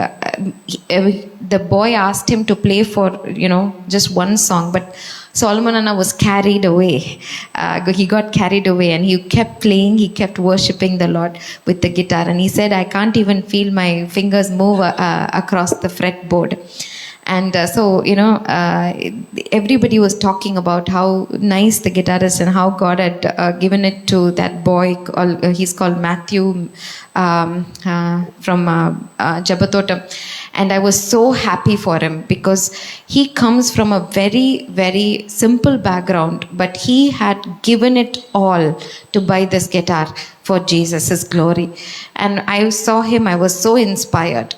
the boy asked him to play for just one song, but Solomon Anna was carried away. He got carried away, and he kept playing, he kept worshipping the Lord with the guitar, and he said, I can't even feel my fingers move across the fretboard. And so, everybody was talking about how nice the guitar is and how God had given it to that boy. He's called Matthew from Jabatotam. And I was so happy for him because he comes from a very, very simple background, but he had given it all to buy this guitar for Jesus' glory. And I saw him, I was so inspired.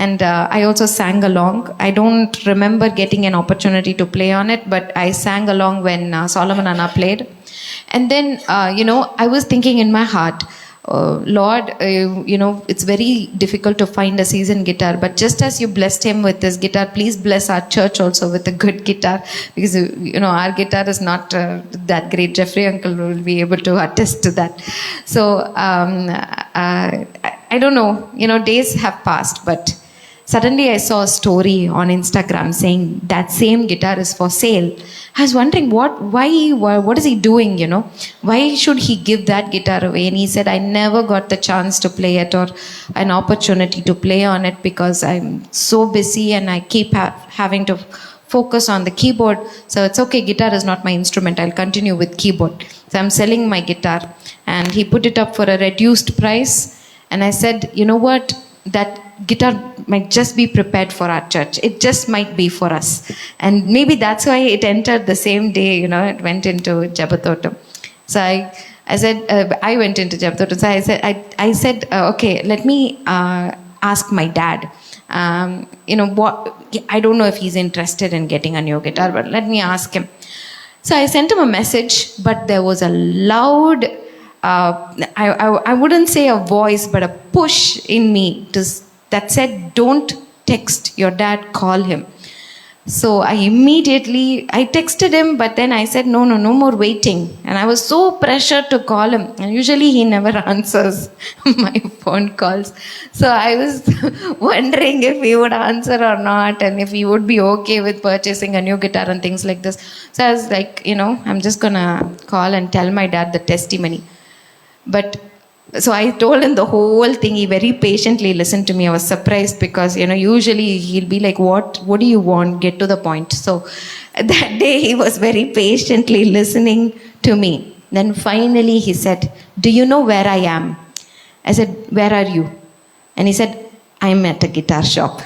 And I also sang along. I don't remember getting an opportunity to play on it, but I sang along when Solomon Anna played. And then, I was thinking in my heart, Lord, it's very difficult to find a seasoned guitar, but just as you blessed him with this guitar, please bless our church also with a good guitar, because, our guitar is not that great. Jeffrey uncle will be able to attest to that. So, I don't know, days have passed, but suddenly I saw a story on Instagram saying that same guitar is for sale. I was wondering what is he doing, Why should he give that guitar away? And he said, I never got the chance to play it or an opportunity to play on it because I'm so busy and I keep having to focus on the keyboard. So it's okay, guitar is not my instrument. I'll continue with keyboard. So I'm selling my guitar, and he put it up for a reduced price. And I said, you know what? That guitar might just be prepared for our church. It just might be for us. And maybe that's why it entered the same day, it went into Jabatotam. So I said, I went into Jabatotam. So I said, okay, let me ask my dad. I don't know if he's interested in getting a new guitar, but let me ask him. So I sent him a message, but there was a loud, I wouldn't say a voice, but a push in me that said, don't text your dad, call him. So I texted him, but then I said, no more waiting. And I was so pressured to call him. And usually he never answers my phone calls. So I was wondering if he would answer or not, and if he would be okay with purchasing a new guitar and things like this. So I was like, I'm just gonna call and tell my dad the testimony. But so I told him the whole thing. He very patiently listened to me. I was surprised because, usually he'll be like, what do you want? Get to the point. So that day he was very patiently listening to me. Then finally he said, do you know where I am? I said, where are you? And he said, I'm at a guitar shop.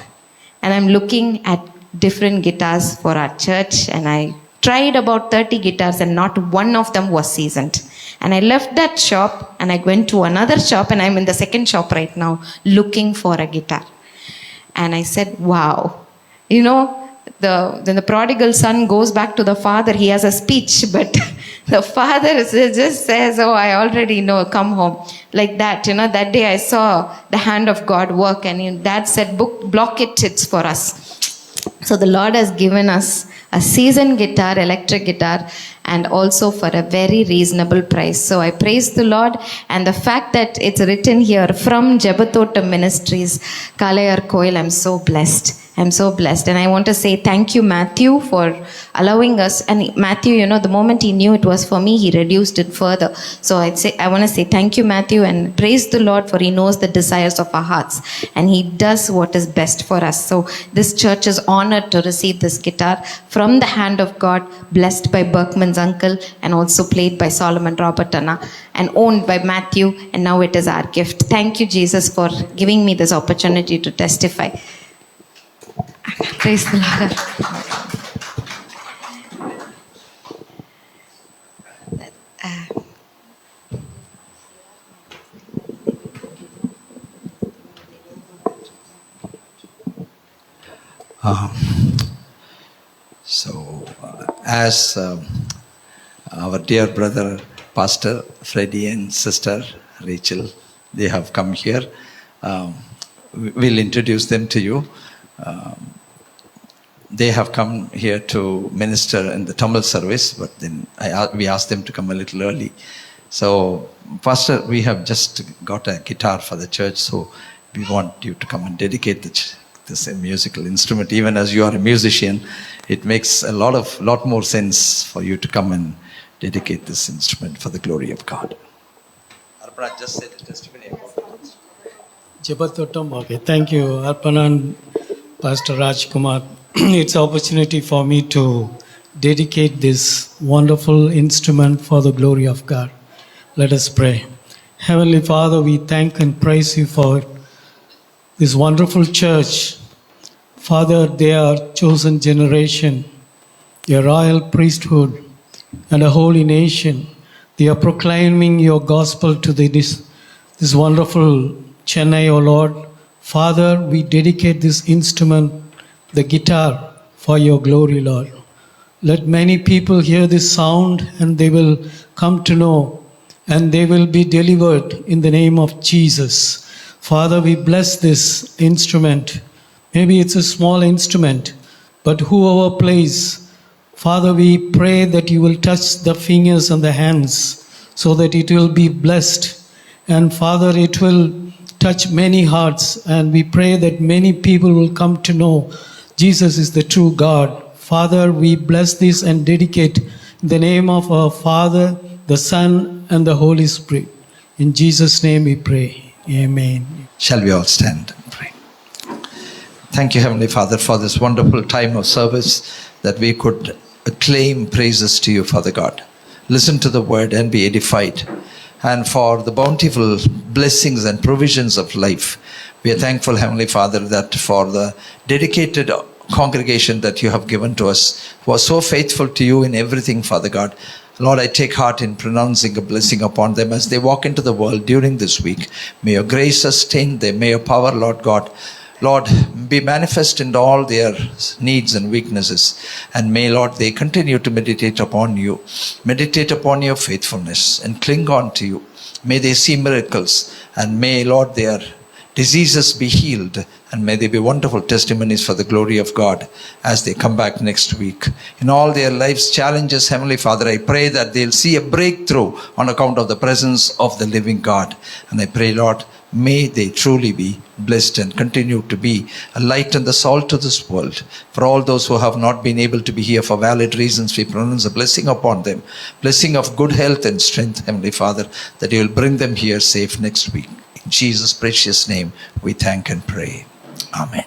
And I'm looking at different guitars for our church. And I tried about 30 guitars and not one of them was seasoned. And I left that shop and I went to another shop, and I'm in the second shop right now looking for a guitar. And I said, wow. Then the prodigal son goes back to the father. He has a speech, but the father just says, oh, I already know, come home. Like that, that day I saw the hand of God work, and dad said, block it, it's for us. So the Lord has given us a seasoned guitar, electric guitar, and also for a very reasonable price. So I praise the Lord, and the fact that it's written here from Jebatotam Ministries, Kalayar Koil, I'm so blessed. I'm so blessed. And I want to say thank you, Matthew, for allowing us. And Matthew, the moment he knew it was for me, he reduced it further. So I want to say thank you, Matthew, and praise the Lord, for he knows the desires of our hearts and he does what is best for us. So this church is honored to receive this guitar from the hand of God, blessed by Berkman's uncle, and also played by Solomon Robert Anna, and owned by Matthew, and now it is our gift. Thank you, Jesus, for giving me this opportunity to testify. Praise the Lord. As our dear brother, Pastor Freddie, and Sister Rachel, they have come here. We'll introduce them to you. They have come here to minister in the Tamil service, but then we asked them to come a little early. So, Pastor, we have just got a guitar for the church, so we want you to come and dedicate this musical instrument. Even as you are a musician, it makes a lot more sense for you to come and dedicate this instrument for the glory of God. Arpana just said the testimony about it. Jebatotam, okay. Thank you, Arpana and Pastor Rajkumar. It's an opportunity for me to dedicate this wonderful instrument for the glory of God. Let us pray. Heavenly Father, we thank and praise you for this wonderful church. Father, they are chosen generation, a royal priesthood, and a holy nation. They are proclaiming your gospel to this wonderful Chennai, O Lord. Father, we dedicate this instrument, the guitar, for your glory, Lord. Let many people hear this sound and they will come to know and they will be delivered in the name of Jesus. Father, we bless this instrument. Maybe it's a small instrument, but whoever plays, Father, we pray that you will touch the fingers and the hands so that it will be blessed. And Father, it will touch many hearts, and we pray that many people will come to know Jesus is the true God. Father, we bless this and dedicate in the name of our Father, the Son, and the Holy Spirit. In Jesus' name we pray. Amen. Shall we all stand and pray? Thank you, Heavenly Father, for this wonderful time of service that we could acclaim praises to you, Father God. Listen to the word and be edified. And for the bountiful blessings and provisions of life, we are thankful, Heavenly Father, that for the dedicated congregation that you have given to us, who are so faithful to you in everything, Father God. Lord, I take heart in pronouncing a blessing upon them as they walk into the world during this week. May your grace sustain them. May your power, Lord God, Lord, be manifest in all their needs and weaknesses. And may, Lord, they continue to meditate upon you, meditate upon your faithfulness, and cling on to you. May they see miracles, and may, Lord, their diseases be healed, and may they be wonderful testimonies for the glory of God as they come back next week. In all their life's challenges, Heavenly Father, I pray that they'll see a breakthrough on account of the presence of the living God. And I pray, Lord, may they truly be blessed and continue to be a light and the salt to this world. For all those who have not been able to be here for valid reasons, we pronounce a blessing upon them, blessing of good health and strength, Heavenly Father, that you will bring them here safe next week. In Jesus' precious name, we thank and pray. Amen.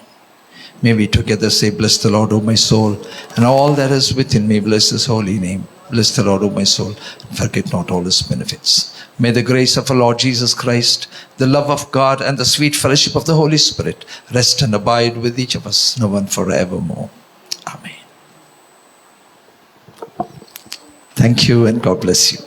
May we together say, bless the Lord, O my soul, and all that is within me, bless his holy name. Bless the Lord, O my soul, and forget not all his benefits. May the grace of our Lord Jesus Christ, the love of God, and the sweet fellowship of the Holy Spirit rest and abide with each of us now and forevermore. Amen. Thank you, and God bless you.